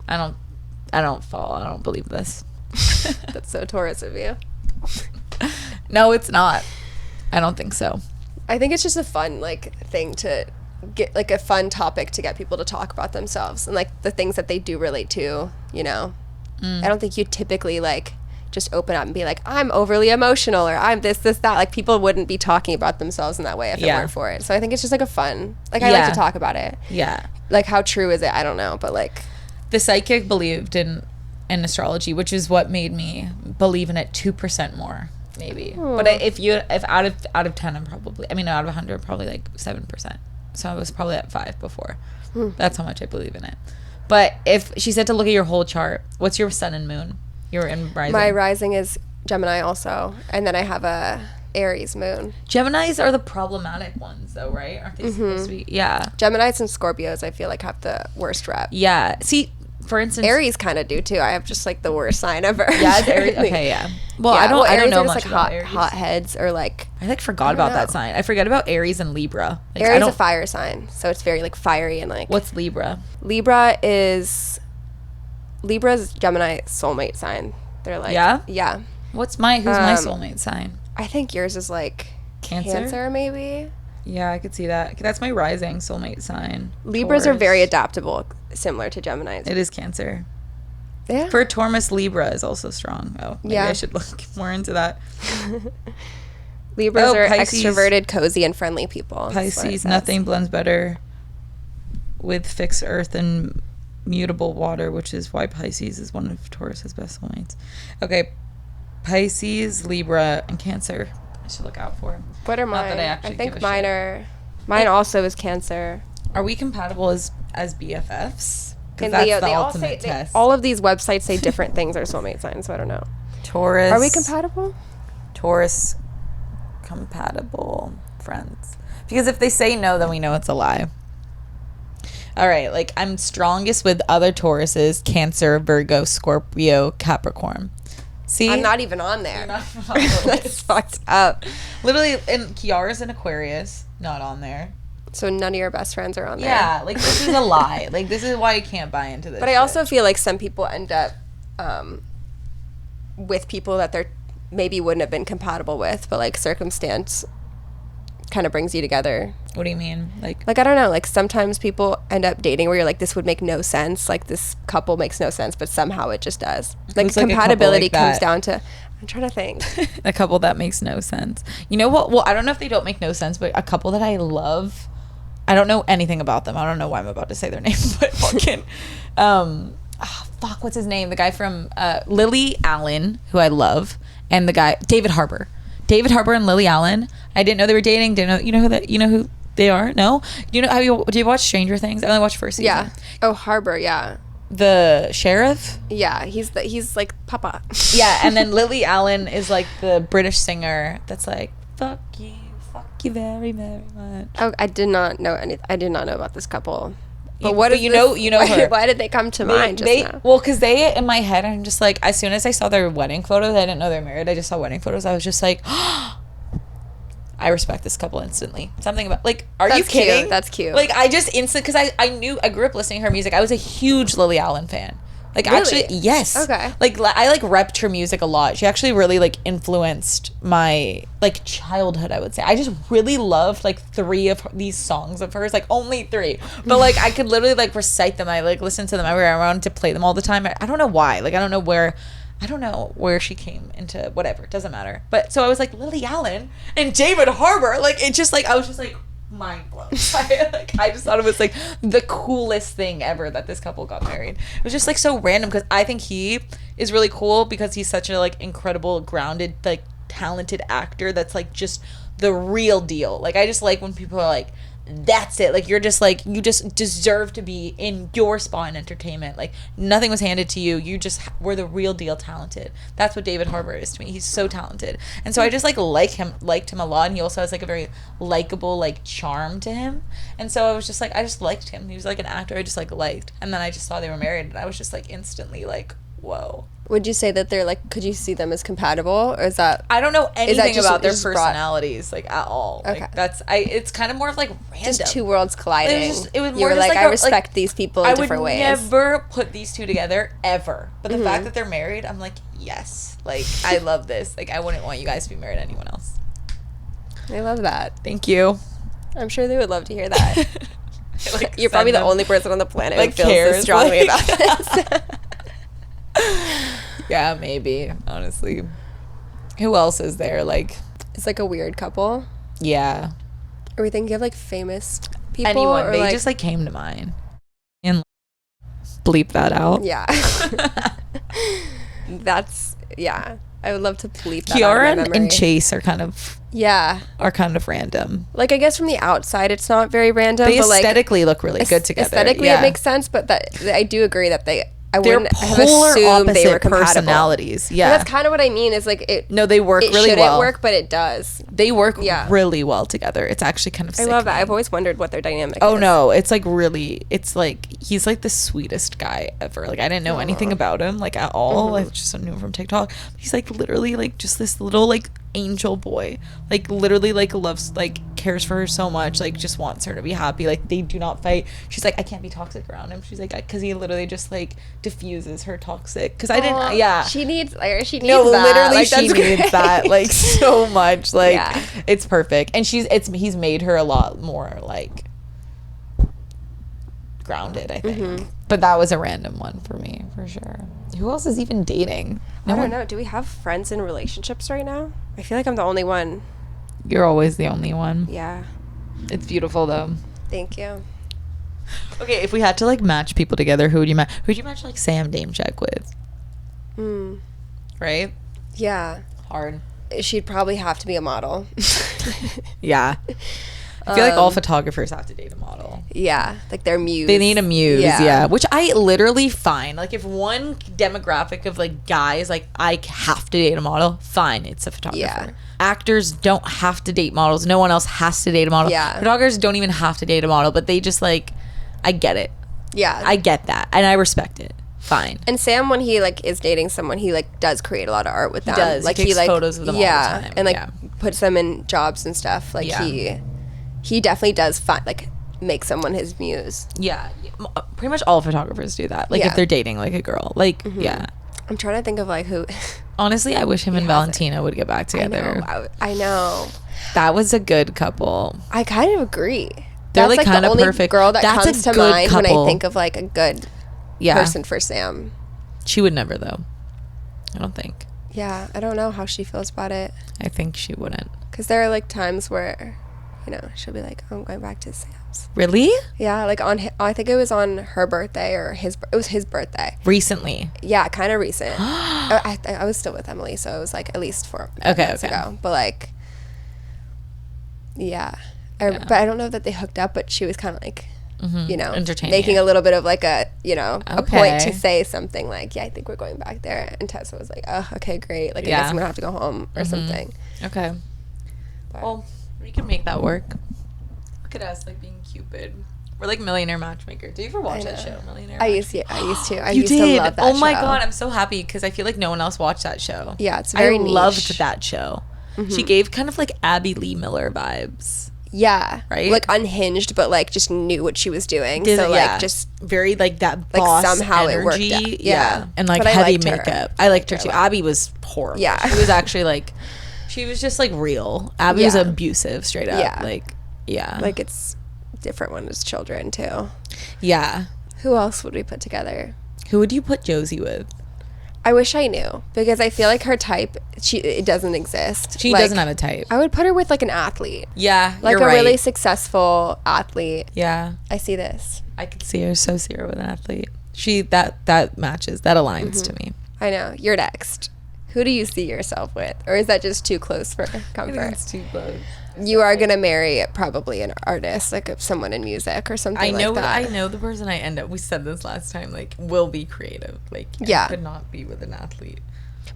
I don't fall. I don't believe this. That's so Taurus of you. No, it's not. I don't think so. I think it's just a fun like thing to get, like a fun topic to get people to talk about themselves and like the things that they do relate to, you know. I don't think you typically like just open up and be like, I'm overly emotional or I'm this that. Like people wouldn't be talking about themselves in that way if it weren't for it. So I think it's just like a fun, like I like to talk about it. Yeah. Like how true is it? I don't know, but like the psychic believed in astrology, which is what made me believe in it 2% more maybe. But if out of 10 I'm probably, I mean out of 100 I'm probably like 7%. So I was probably at 5 before. That's how much I believe in it. But if she said to look at your whole chart, what's your sun and moon? Your rising. My rising is Gemini also, and then I have a Aries moon. Geminis are the problematic ones, though, right? Aren't they supposed to be? Yeah. Geminis and Scorpios, I feel like have the worst rep. Yeah. See, for instance, Aries kind of do too. I have just like the worst sign ever. Yeah, it's Aries. Okay, yeah. Well, I don't know much like about Aries. Hot heads or like. I like forgot about that sign. I forget about Aries and Libra. Like, Aries is a fire sign, so it's very like fiery and like. What's Libra? Libra's Gemini soulmate sign. They're like yeah. Who's my soulmate sign? I think yours is like Cancer maybe. Yeah, I could see that. That's my rising soulmate sign. Libras are very adaptable, similar to Geminis. It is Cancer. Yeah. For Taurus, Libra is also strong. Oh, maybe I should look more into that. Libras are Pisces, extroverted, cozy, and friendly people. Pisces, nothing blends better with fixed earth and mutable water, which is why Pisces is one of Taurus's best soulmates. Okay, Pisces, Libra, and Cancer. I should look out for. What are mine? I think mine also is Cancer. Are we compatible as BFFs? Because that's Leo, the ultimate test. All of these websites say different things are soulmate signs, so I don't know. Taurus. Are we compatible? Taurus compatible friends. Because if they say no, then we know it's a lie. All right, like I'm strongest with other Tauruses, Cancer, Virgo, Scorpio, Capricorn. See? I'm not even on there. You're not even on That's fucked up. Literally, and Kiara's an Aquarius, not on there. So none of your best friends are on there. Yeah, like this is a lie. Like this is why you can't buy into this. But I also feel like some people end up with people that they're maybe wouldn't have been compatible with, but like circumstance kind of brings you together. What do you mean? Like I don't know, like sometimes people end up dating where you're like, this would make no sense, like this couple makes no sense, but somehow it just does. Like compatibility like comes down to, I'm trying to think. A couple that makes no sense. You know what? Well, I don't know if they don't make no sense, but a couple that I love, I don't know anything about them. I don't know why I'm about to say their name, but fucking what's his name? The guy from Lily Allen, who I love, and the guy David Harbour and Lily Allen. I didn't know they were dating. You know who they are? No. Do you watch Stranger Things? I only watched first season. Yeah. Oh, Harbour. Yeah. The sheriff. Yeah, he's like Papa. Yeah, and then Lily Allen is like the British singer that's like fuck you very very much. Oh, I did not know about this couple. But why did they come to mind just now? Well, because they, in my head, I'm just like, as soon as I saw their wedding photos, I didn't know they're married. I just saw wedding photos. I was just like, I respect this couple instantly. Something about, like, are you kidding? Cute. That's cute. Like, I just because I grew up listening to her music. I was a huge Lily Allen fan. Like, really? Actually, yes. Okay. Like, I, like, repped her music a lot. She actually really, like, influenced my, like, childhood, I would say. I just really loved, like, 3 of these songs of hers. Like, only 3. But, like, I could literally, like, recite them. I, like, listened to them everywhere. I wanted to play them all the time. I don't know why. Like, I don't know where she came into whatever. It doesn't matter. But, so I was like, Lily Allen and David Harbour. Like, it just, like, I was just like, mind blown. I just thought it was like the coolest thing ever that this couple got married. It was just like so random because I think he is really cool because he's such a like incredible, grounded, like talented actor that's like just the real deal. Like I just like when people are like, that's it, like you're just like, you just deserve to be in your spot in entertainment, like nothing was handed to you, you just were the real deal talented. That's what David Harbour is to me. He's so talented, and so I just like liked him a lot, and he also has like a very likable like charm to him, and so I was just like, I just liked him. He was like an actor I just like liked, and then I just saw they were married and I was just like instantly like, whoa. Would you say that they're like, could you see them as compatible, or is that, I don't know anything just, about their personalities like at all. Okay. Like it's kind of more of like random. just two worlds colliding? It was you more were just like, like I a, respect these people in different ways. I would never put these two together ever. But the fact that they're married, I'm like, yes. Like I love this. Like I wouldn't want you guys to be married to anyone else. I love that. Thank you. I'm sure they would love to hear that. Like, you're probably the only person on the planet like, who feels this strongly about this. Yeah, maybe, honestly. Who else is there? Like, it's like a weird couple. Yeah. Are we thinking of like famous people? Anyone. Or they like, just like came to mind. And bleep that out. Yeah. That's, yeah. I would love to bleep that out Kiara of my memory. and Chase are kind of random. Like I guess from the outside it's not very random. They but aesthetically look really good together. Aesthetically it makes sense, but that I do agree that they're polar opposite personalities. Yeah, but that's kind of what I mean. Is like it. No, they work really well. It shouldn't work, but it does. They work really well together. It's actually kind of sickening. I love that. I've always wondered what their dynamic is. Oh no, it's like really. It's like he's like the sweetest guy ever. Like I didn't know anything about him like at all. I just knew him from TikTok. He's like literally like just this little like angel boy. Like literally like loves, like cares for her so much. Like just wants her to be happy. Like they do not fight. She's like, I can't be toxic around him. She's like, because he literally just like diffuses her toxic. Because I didn't. Yeah. She needs that. Literally like, she needs that like so much. Like yeah. It's perfect. And he's made her a lot more like grounded, I think. But that was a random one for me for sure. Who else is even dating? I don't know. Do we have friends in relationships right now? I feel like I'm the only one. You're always the only one. Yeah. It's beautiful though. Thank you. Okay, if we had to like match people together, who would you match? Who'd you match like Sam Damecheck with? Right? Yeah. Hard. She'd probably have to be a model. Yeah. I feel like all photographers have to date a model. Yeah, like their muse. They need a muse, yeah. Which I literally find. Like if one demographic of like guys, like I have to date a model, fine, it's a photographer. Yeah. Actors don't have to date models. No one else has to date a model. Yeah. Photographers don't even have to date a model, but they just like, I get it. Yeah. I get that. And I respect it. Fine. And Sam, when he like is dating someone, he like does create a lot of art with them. He does. Like he takes photos of them all the time. And like puts them in jobs and stuff. Like he definitely does like make someone his muse. Yeah. Pretty much all photographers do that. Like if they're dating like a girl. Like yeah. I'm trying to think of like who. Honestly, I wish him and Valentina would get back together. I know. That was a good couple. I kind of agree. They're That's like kind the of only perfect. Girl that That's comes a to good mind couple. when I think of like a good person for Sam. She would never though. I don't think. Yeah, I don't know how she feels about it. I think she wouldn't. Because there are like times where, you know, she'll be like, oh, I'm going back to Sam's. Really? Yeah, like I think it was on her birthday or it was his birthday. Recently? Yeah, kind of recent. I was still with Emily, so it was like at least 4 months ago. But like, yeah. But I don't know that they hooked up, but she was kind of like, you know, making a little bit of like a, you know, a point to say something like, yeah, I think we're going back there. And Tessa was like, oh, okay, great. Like, I guess I'm going to have to go home or something. Okay. But, well, we can make that work. Look at us, like being Cupid. We're like Millionaire Matchmaker. Did you ever watch that show, Millionaire? I used to. I used to love that show. Oh my God, I'm so happy because I feel like no one else watched that show. Yeah, it's very niche. I loved that show. She gave kind of like Abby Lee Miller vibes. Yeah. Right? Like unhinged, but like just knew what she was doing. So like just very like that boss somehow energy. It worked out. Yeah. And like heavy makeup. I liked her too. Abby was horrible. Yeah. She was actually like, she was just like real. Abby was abusive straight up. Yeah. Like, yeah. Like it's different when it's children too. Yeah. Who else would we put together? Who would you put Josie with? I wish I knew, because I feel like her type, it doesn't exist. She doesn't have a type. I would put her with like an athlete. Yeah, like you're a right. really successful athlete. Yeah, I see this. I could see her with an athlete. That matches. That aligns to me. I know. You're next. Who do you see yourself with, or is that just too close for comfort? I think it's too close. You are gonna marry probably an artist, like someone in music or something like that. I know the person I end up. We said this last time. Like, will be creative. Like, yeah, I could not be with an athlete.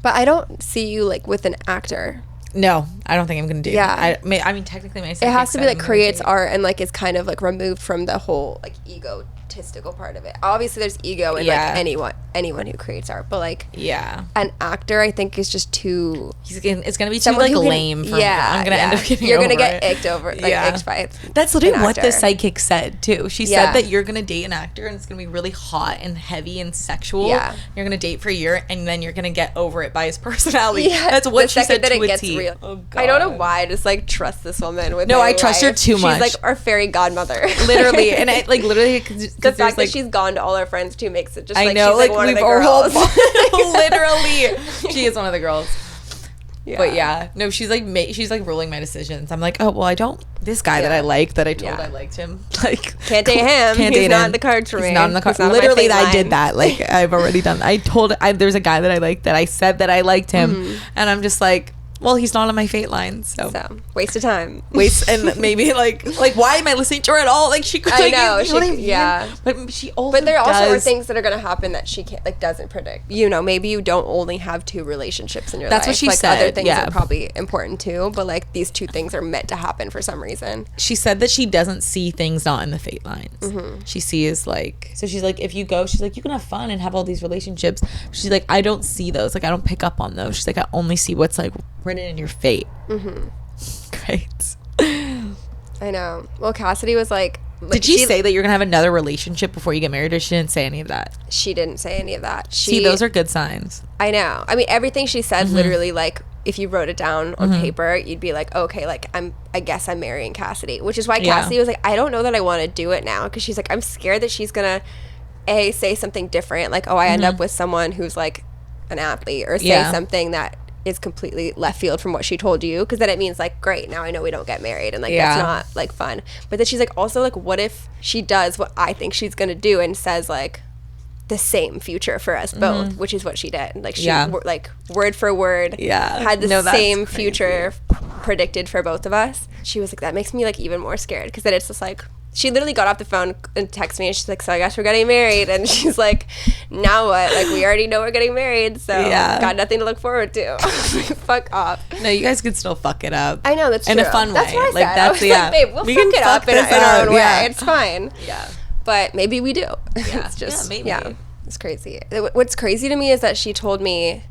But I don't see you like with an actor. No, I don't think I'm gonna do. Yeah, I mean, technically, my it has to be like creates art and like is kind of like removed from the whole like egotistical part of it. Obviously, there's ego in like anyone who creates art, but like an actor, I think is just too. It's gonna be too like lame. For me. I'm gonna end up getting. You're gonna get icked over, like icked by it. That's literally what the psychic said too. She said that you're gonna date an actor and it's gonna be really hot and heavy and sexual. Yeah, you're gonna date for a year and then you're gonna get over it by his personality. Yeah, that's what she said to a T. Oh, I don't know why I just like trust this woman with I trust her too much. She's like our fairy godmother. Literally. And I like literally the fact that she's gone to all our friends too makes it just like I know, she's like one of the girls. Literally. She is one of the girls. Yeah. But yeah, no, she's like ruling my decisions. I'm like, oh well, I don't. This guy that I like, that I told I liked him, like can't date him. He's not in the cards for me. He's not in the cards. Literally, I did that. Like I've already done. There's a guy that I like that I said that I liked him, and I'm just like, well, he's not on my fate line, so waste of time. And maybe like why am I listening to her at all? Like she could. I know. But she also. But there also are things that are gonna happen that she can't doesn't predict. You know, maybe you don't only have 2 relationships in your life. That's what she said. Other things are probably important too, but like these 2 things are meant to happen for some reason. She said that she doesn't see things not in the fate lines. She sees like, so she's like, if you go, she's like, you can have fun and have all these relationships. She's like, I don't see those. Like I don't pick up on those. She's like, I only see what's like written in your fate. Great. I know. Well, Cassidy was like, did she say that you're gonna have another relationship before you get married, or she didn't say any of that? She didn't say any of that. See, those are good signs. I know. I mean, everything she said, literally, like if you wrote it down on paper, you'd be like, okay, like I guess I'm marrying Cassidy, which is why Cassidy was like, I don't know that I want to do it now, because she's like, I'm scared that she's gonna say something different, like, oh, I end up with someone who's like an athlete, or say something that is completely left field from what she told you, because then it means like, great, now I know we don't get married, and like that's not like fun. But then she's like, also like, what if she does what I think she's gonna do and says like the same future for us both, which is what she did. Like she like word for word had the same future predicted for both of us. She was like, that makes me like even more scared, because then it's just like, she literally got off the phone and texted me, and she's like, so I guess we're getting married. And she's like, now what? Like, we already know we're getting married, so got nothing to look forward to. Fuck off. No, you guys could still fuck it up. I know, that's true. In a fun way. That's what I said. Like, that's, I was like, babe, we'll fuck it up in our own way. It's fine. Yeah. But maybe we do. Yeah. It's just, maybe. It's crazy. What's crazy to me is that she told me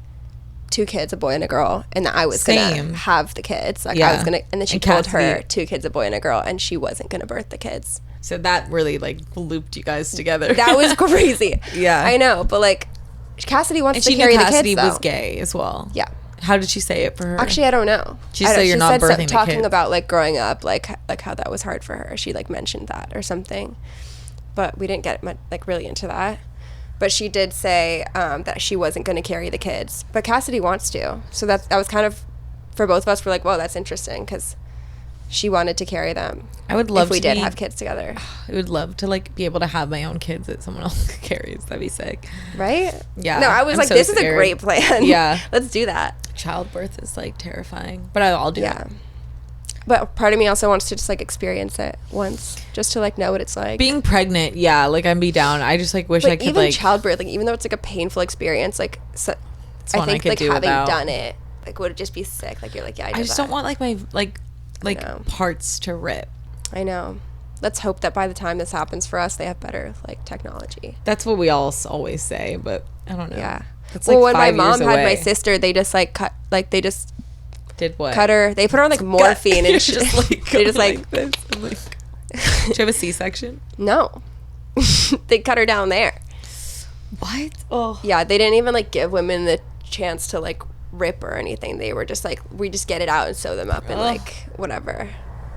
2 kids, a boy and a girl, and that I was gonna have the kids. Like I was gonna, and then she told her 2 kids, a boy and a girl, and she wasn't gonna birth the kids. So that really like looped you guys together. That was crazy. Yeah, I know, but like Cassidy wants to carry the kids. Cassidy was gay as well. Yeah. How did she say it for her? Actually, I don't know. She said you're not birthing the kids. Talking about like growing up, like how that was hard for her. She like mentioned that or something, but we didn't get much, like really into that. But she did say that she wasn't going to carry the kids, but Cassidy wants to. So that was kind of, for both of us, we're like, whoa, that's interesting, because she wanted to carry them. I would love if we did have kids together. I would love to like be able to have my own kids that someone else carries. That'd be sick. Right? Yeah. No, I was like, this is a great plan. Yeah. Let's do that. Childbirth is like terrifying, but I'll do it. But part of me also wants to just like experience it once, just to like know what it's like. Being pregnant, yeah, like I'd be down. I just like wish I could even like childbirth, like even though it's like a painful experience, like I think like having done it, like would it just be sick? Like you're like, yeah, I just don't want like my like parts to rip. I know. Let's hope that by the time this happens for us, they have better like technology. That's what we all always say, but I don't know. Yeah. It's well, like when my mom had my sister, they just like cut, like they just did what? Cut her. They put her on like morphine and just like they just like this. Like, do you have a C-section? No. They cut her down there. What? Oh. Yeah, they didn't even like give women the chance to like rip or anything. They were just like, we just get it out and sew them up and like whatever.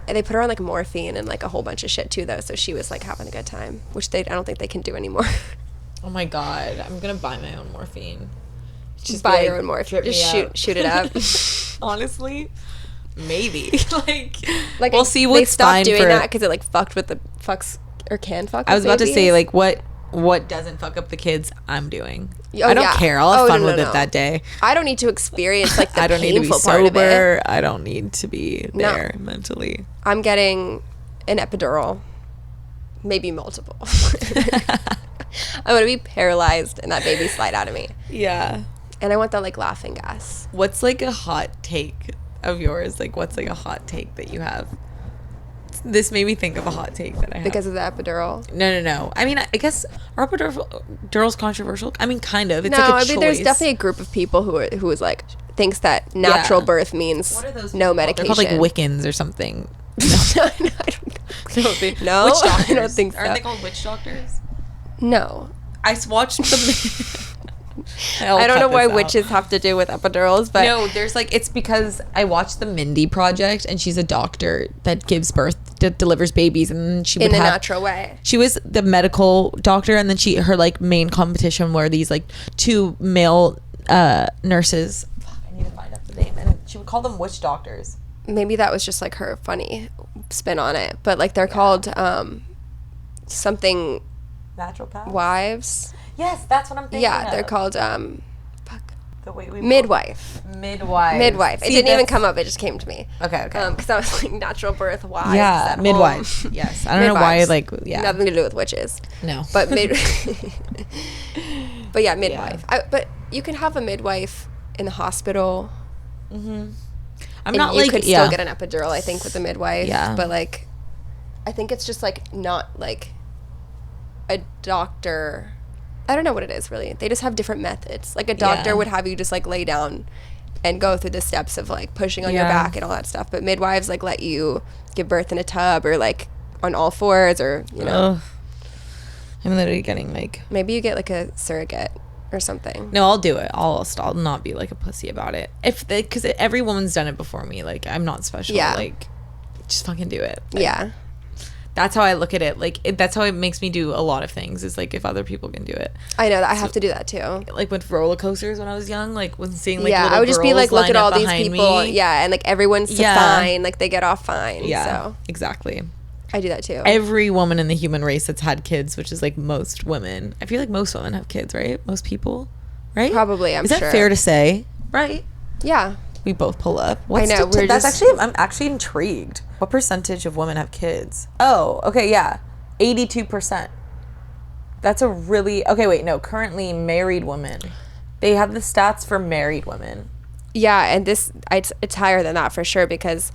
And they put her on like morphine and like a whole bunch of shit too though, so she was like having a good time, which I don't think they can do anymore. Oh my god, I'm gonna buy my own morphine. Just buy your own morphine. Just shoot it up. Honestly, maybe. like we'll see what's they stopped fine doing for that because it like fucks or can fuck. I was about babies. to say like what doesn't fuck up the kids I'm doing. I don't care. I'll have fun with it that day. I don't need to experience like the I don't need to be sober. I don't need to be there mentally. I'm getting an epidural, maybe multiple. I want to be paralyzed and that baby slide out of me. Yeah. And I want that like laughing gas. What's like a hot take of yours? Like what's like a hot take that you have? This made me think of a hot take that I have. Because of the epidural? No. I mean, I guess are epidurals controversial? I mean, kind of. It's no, like a I mean, choice. there's definitely a group of people who is like thinks that natural birth means no medication. They're called like Wiccans or something. No, I don't know. Witch doctors. I don't think so. Aren't they called witch doctors? No. I watched them. I don't know why witches have to do with epidurals, but no, there's like it's because I watched the Mindy Project and she's a doctor that gives birth, delivers babies, and she would in a natural way. She was the medical doctor, and then her like main competition were these like two male nurses. I need to find out the name, and she would call them witch doctors. Maybe that was just like her funny spin on it, but like they're called something naturopath wives. Yes, that's what I'm thinking. Yeah, they're called midwife. Midwife. It didn't even come up. It just came to me. Okay. Because I was like natural birth wives. Yeah, midwife. Yes, I don't know why. Like, yeah, nothing to do with witches. No, but but yeah, midwife. Yeah. But you can have a midwife in the hospital. Mm-hmm. You could still get an epidural, I think, with a midwife. Yeah. But like, I think it's just like not like a doctor. I don't know what it is really. They just have different methods. Like a doctor would have you just like lay down and go through the steps of like pushing on your back and all that stuff. But midwives like let you give birth in a tub or like on all fours or, you know. I'm literally getting like. Maybe you get like a surrogate or something. No, I'll do it. I'll not be like a pussy about it. Because every woman's done it before me. Like I'm not special. Yeah. Like just fucking do it. Like, yeah. That's how I look at it. Like that's how it makes me do a lot of things. Is like if other people can do it. I know that I have to do that too. Like with roller coasters when I was young, like when seeing like I would just be like, look at all these people. Yeah, and like everyone's fine. Like they get off fine. Yeah, so. Exactly. I do that too. Every woman in the human race that's had kids, which is like most women. I feel like most women have kids, right? Most people, right? Probably. Is that fair to say? Right. Yeah. We both pull up. I know. I'm actually intrigued. What percentage of women have kids? Oh, okay, yeah. 82%. That's a really... Okay, wait, no. Currently married women. They have the stats for married women. Yeah, and it's higher than that for sure because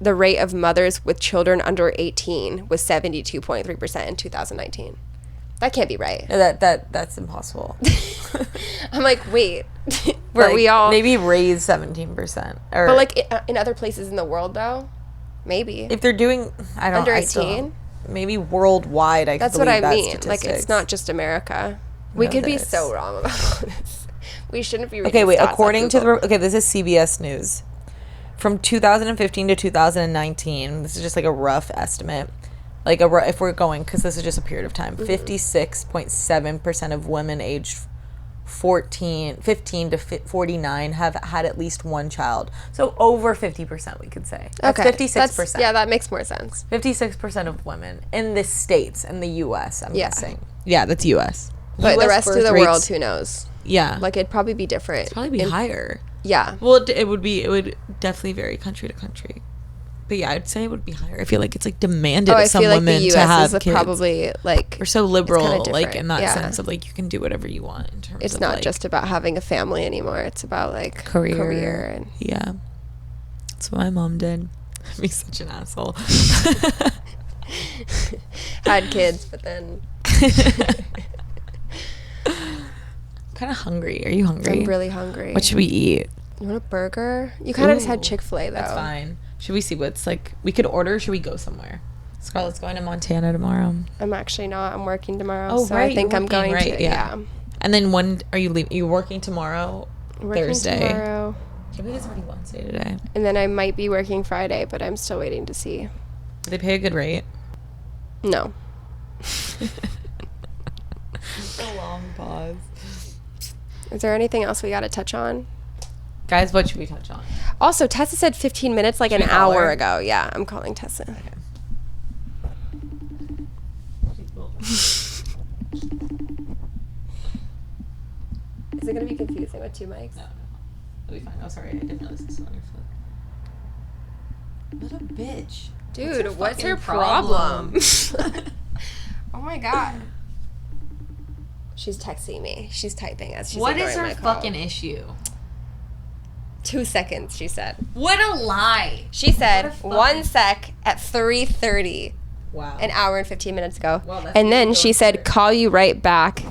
the rate of mothers with children under 18 was 72.3% in 2019. That can't be right. That's impossible. I'm like, wait... Were we all maybe raise 17%? But like in other places in the world, though, maybe if they're doing, I don't under 18, maybe worldwide. That's what I mean. Like it's not just America. We could be so wrong about this. We shouldn't be. Okay, wait. According to this is CBS News from 2015 to 2019. This is just like a rough estimate. Like if we're going because this is just a period of time. 56.7% of women aged 15 to 49 have had at least one child. So over 50%, we could say. That's 56%. Yeah, that makes more sense. 56% of women in the States, in the U.S., I'm guessing. Yeah, that's U.S. But the rest of the world, who knows? Yeah. Like, it'd probably be different. It'd probably be higher. Yeah. Well, it would definitely vary country to country. But yeah, I'd say it would be higher. I feel like it's like demanded of some women to have kids. Probably like we're so liberal, like in that sense of like you can do whatever you want in terms. It's of not like, just about having a family anymore. It's about like career and yeah. That's what my mom did. I'm such an asshole. Had kids, but then. Kind of hungry. Are you hungry? I'm really hungry. What should we eat? You want a burger? You kind of just had Chick-fil-A though. That's fine. Should we see what's like? We could order. Should we go somewhere? Scarlett's going to Montana tomorrow. I'm actually not. I'm working tomorrow. Oh, so right. I think I'm going to. Yeah. And then when are you leaving? You working tomorrow? Thursday. Tomorrow. I think it's already Wednesday today. And then I might be working Friday, but I'm still waiting to see. Do they pay a good rate? No. A long pause. Is there anything else we got to touch on? Guys, what should we touch on? Also, Tessa said 15 minutes like an hour ago. Yeah, I'm calling Tessa. Okay. Is it going to be confusing with 2 mics? No. It'll be fine. Oh, sorry. I didn't realize this was on your foot. What a bitch. Dude, what's her problem? Oh my god. She's texting me. She's typing as she's What is her my call. fucking issue? 2 seconds, she said. What a lie. She said 1 sec at 3:30. Wow. An hour and 15 minutes ago. Wow, and then she said, call you right back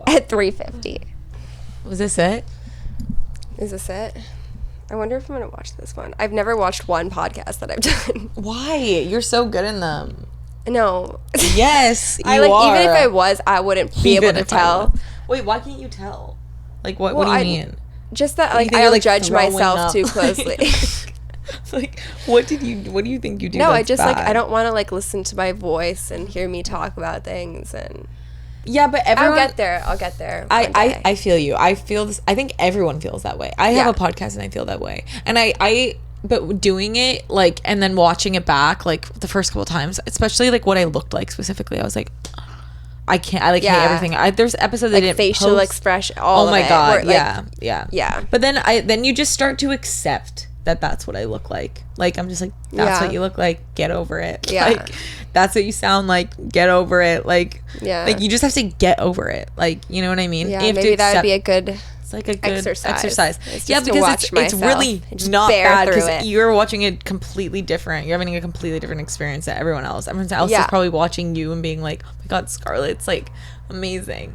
at 3:50. Was this it? Is this it? I wonder if I'm going to watch this one. I've never watched one podcast that I've done. Why? You're so good in them. No. Yes, you I like are. even if I was, I wouldn't be able to tell. Wait, why can't you tell? Like what? What do you mean? Just that like I don't judge myself too closely. Like what do you think you do? No, I just bad? like I don't want to like listen to my voice and hear me talk about things and. Yeah, but everyone. I'll get there. I feel you. I feel this. I think everyone feels that way. I have a podcast and I feel that way. And but doing it like and then watching it back like the first couple times, especially like what I looked like specifically, I was like, I can't. I like hate everything. There's episodes like I didn't facial post. expression. All oh my of god. It, where, Yeah. But then you just start to accept that that's what I look like. Like I'm just like that's what you look like. Get over it. Yeah. Like that's what you sound like. Get over it. Like like you just have to get over it. Like you know what I mean? Yeah. Maybe that would be a good. It's like a good exercise. Yeah, because it's really not bad because you're watching it completely different. You're having a completely different experience than everyone else. Everyone else is probably watching you and being like, "Oh my god, Scarlett's like amazing."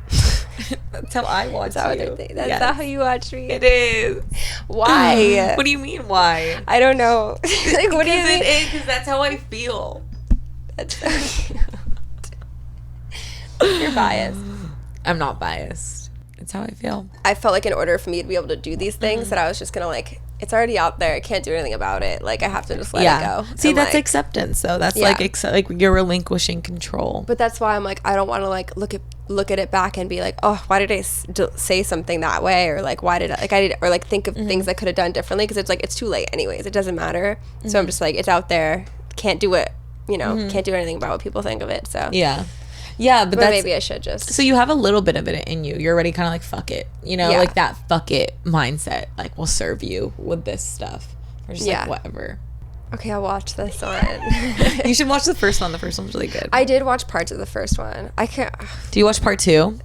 That's how I watch you. That's not how you watch me. It is. Why? What do you mean why? I don't know. Like, what do you mean? Because that's how I feel. That's so cute. You're biased. I'm not biased. It's how I feel. I felt like in order for me to be able to do these things that I was just gonna like it's already out there. I can't do anything about it. Like I have to just let it go. See, and, that's like, acceptance though. That's like you're relinquishing control. But that's why I'm like I don't want to like look at it back and be like, oh, why did I say something that way, or like why did or like think of things I could have done differently, because it's like it's too late anyways. It doesn't matter. So I'm just like it's out there. Can't do it. You know, can't do anything about what people think of it. So yeah, but maybe I should just. So you have a little bit of it in you. You're already kind of like fuck it, you know, like that fuck it mindset. Like will serve you with this stuff, or just like whatever. Okay, I'll watch this one. You should watch the first one. The first one's really good. I did watch parts of the first one. I can't. Do you watch part 2?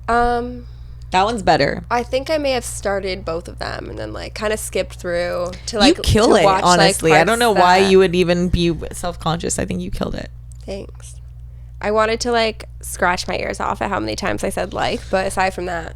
That one's better. I think I may have started both of them and then like kind of skipped through to like. You kill it, watch, honestly. like, I don't know why you would even be self-conscious. I think you killed it. Thanks. I wanted to like scratch my ears off at how many times I said like, but aside from that,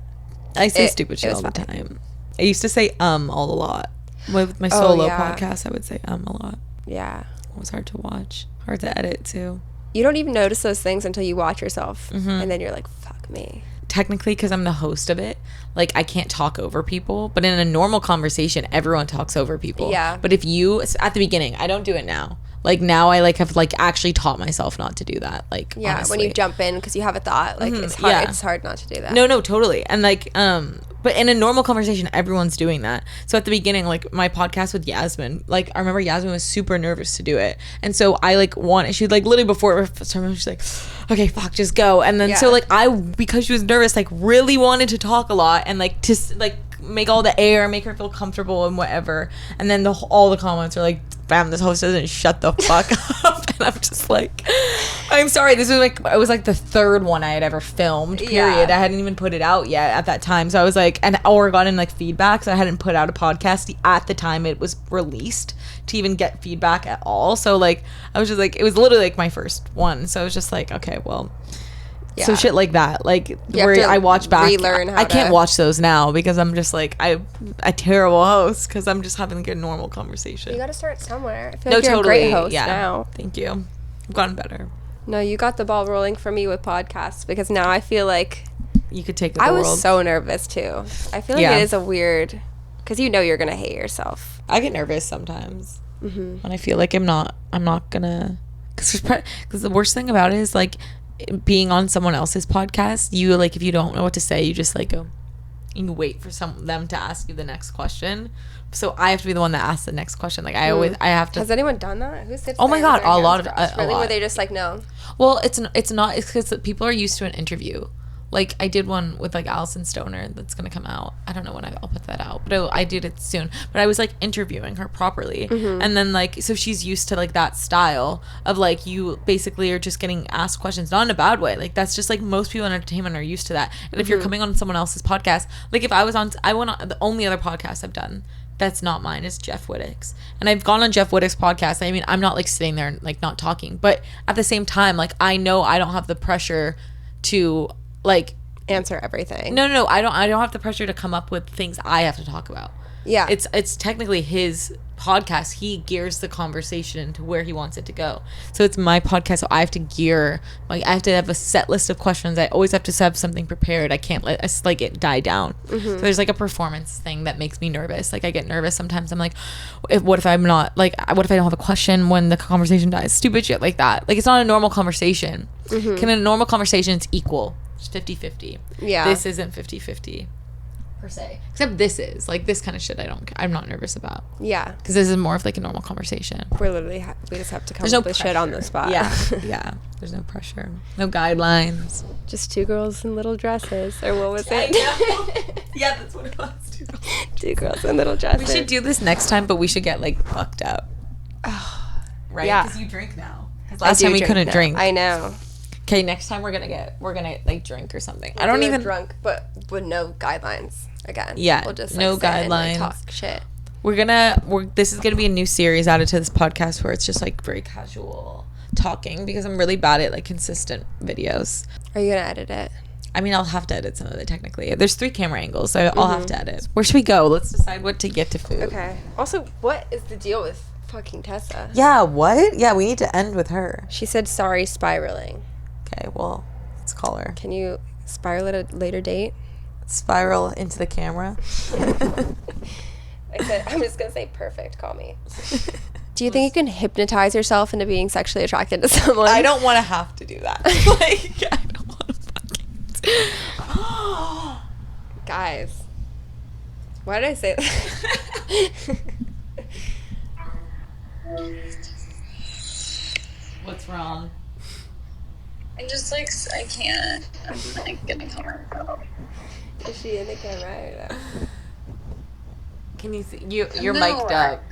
I say stupid shit all the time. I used to say a lot. With my solo podcast, I would say a lot. Yeah. It was hard to watch. Hard to edit too. You don't even notice those things until you watch yourself. And then you're like, fuck me. Technically, because I'm the host of it, like I can't talk over people. But in a normal conversation, everyone talks over people. Yeah. But if you, at the beginning, I don't do it now. Like now I like have like actually taught myself not to do that. Like honestly. When you jump in because you have a thought, like it's hard. Yeah. It's hard not to do that. No, totally. And like but in a normal conversation, everyone's doing that. So at the beginning, like my podcast with Yasmin, like I remember Yasmin was super nervous to do it, and so I like she'd like literally before she's like, okay, fuck, just go. And then so like because she was nervous, like really wanted to talk a lot and like to like make all the air, make her feel comfortable and whatever. And then all the comments are like, bam, this host doesn't shut the fuck up. And I'm just like, I'm sorry, this was like, it was like the third one I had ever filmed, period. I hadn't even put it out yet at that time. So I was like, or gotten like feedback, so I hadn't put out a podcast at the time it was released to even get feedback at all. So like I was just like, it was literally like my first one. So I was just like, okay, well, so shit like that, like where I watch back, I can't watch those now because I'm just like I'm a terrible host because I'm just having like a normal conversation. You got to start somewhere. I feel like you're a great host now. Thank you. I've gotten better. No, you got the ball rolling for me with podcasts because now I feel like you could take the world. I was so nervous too. I feel like it is a weird because you know you're gonna hate yourself. I get nervous sometimes when I feel like I'm not gonna because the worst thing about it is like being on someone else's podcast, you like if you don't know what to say, you just like go and you wait for them to ask you the next question. So I have to be the one that asks the next question. Like I have to. Has anyone done that? Who sits? Oh my god, a lot of really. A lot. Were they just like no? Well, it's not. It's because people are used to an interview. Like I did one with like Allison Stoner that's gonna come out. I don't know when I'll put that out, but I did it soon. But I was like interviewing her properly, and then like so she's used to like that style of like you basically are just getting asked questions, not in a bad way. Like that's just like most people in entertainment are used to that. And if you're coming on someone else's podcast, like if I went on the only other podcast I've done that's not mine is Jeff Wittick's, and I've gone on Jeff Wittick's podcast. I mean, I'm not like sitting there and like not talking, but at the same time, like I know I don't have the pressure to like answer everything. No, I don't have the pressure to come up with things I have to talk about. Yeah. It's technically his podcast. He gears the conversation to where he wants it to go. So it's my podcast, so I have to gear, like I have to have a set list of questions. I always have to have something prepared. I can't let it die down. So there's like a performance thing that makes me nervous. Like I get nervous sometimes. I'm like, what if I'm not like, what if I don't have a question when the conversation dies? Stupid shit like that. Like it's not a normal conversation. In a normal conversation, it's equal. It's 50-50. Yeah. This isn't 50-50 per se. Except this is. Like this kind of shit I'm not nervous about. Yeah. Because this is more of like a normal conversation. We're literally we just have to come up with shit on the spot. Yeah. Yeah. There's no pressure. No guidelines. Just two girls in little dresses. Or what was it? Yeah, that's what it was. Two girls in little dresses. We should do this next time, but we should get like fucked up. Right? Yeah. Because you drink now. Last time we couldn't drink. I know. Okay, next time we're gonna like drink or something. I don't even drunk, but with no guidelines again. Yeah, we'll just no guidelines. And, like, talk shit. This is gonna be a new series added to this podcast where it's just like very casual talking because I'm really bad at like consistent videos. Are you gonna edit it? I mean, I'll have to edit some of it technically. There's 3 camera angles, so I'll have to edit. Where should we go? Let's decide what to get to food. Okay. Also, what is the deal with fucking Tessa? Yeah, what? Yeah, we need to end with her. She said sorry spiraling. Okay, well, let's call her. Can you spiral at a later date? Spiral into the camera? I'm just going to say perfect, call me. Do you think you can hypnotize yourself into being sexually attracted to someone? I don't want to have to do that. Like, I don't want to fucking... Guys. Why did I say that? What's wrong? I just like I can't. I'm like gonna come out. Is she in the camera? I don't know. Can you see you're mic'd up?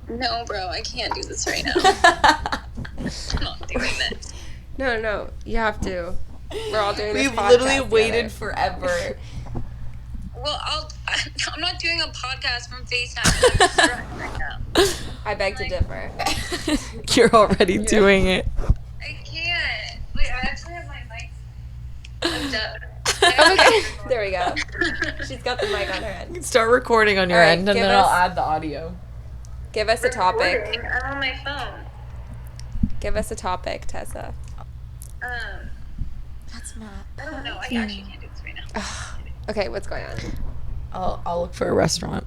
No, bro, I can't do this right now. I'm not doing this. No, you have to. We're all doing this. We've literally waited forever. Well, I'm not doing a podcast from FaceTime. I'm drunk right now. I beg to differ. You're already doing it. I can't. Wait, I actually have my mic. I'm done. Okay. There we go. She's got the mic on her end. Start recording on your end, and then I'll add the audio. Give us a topic. I'm on my phone. Give us a topic, Tessa. That's not. I don't know. I actually can't do this right now. Okay, what's going on? I'll look for a restaurant.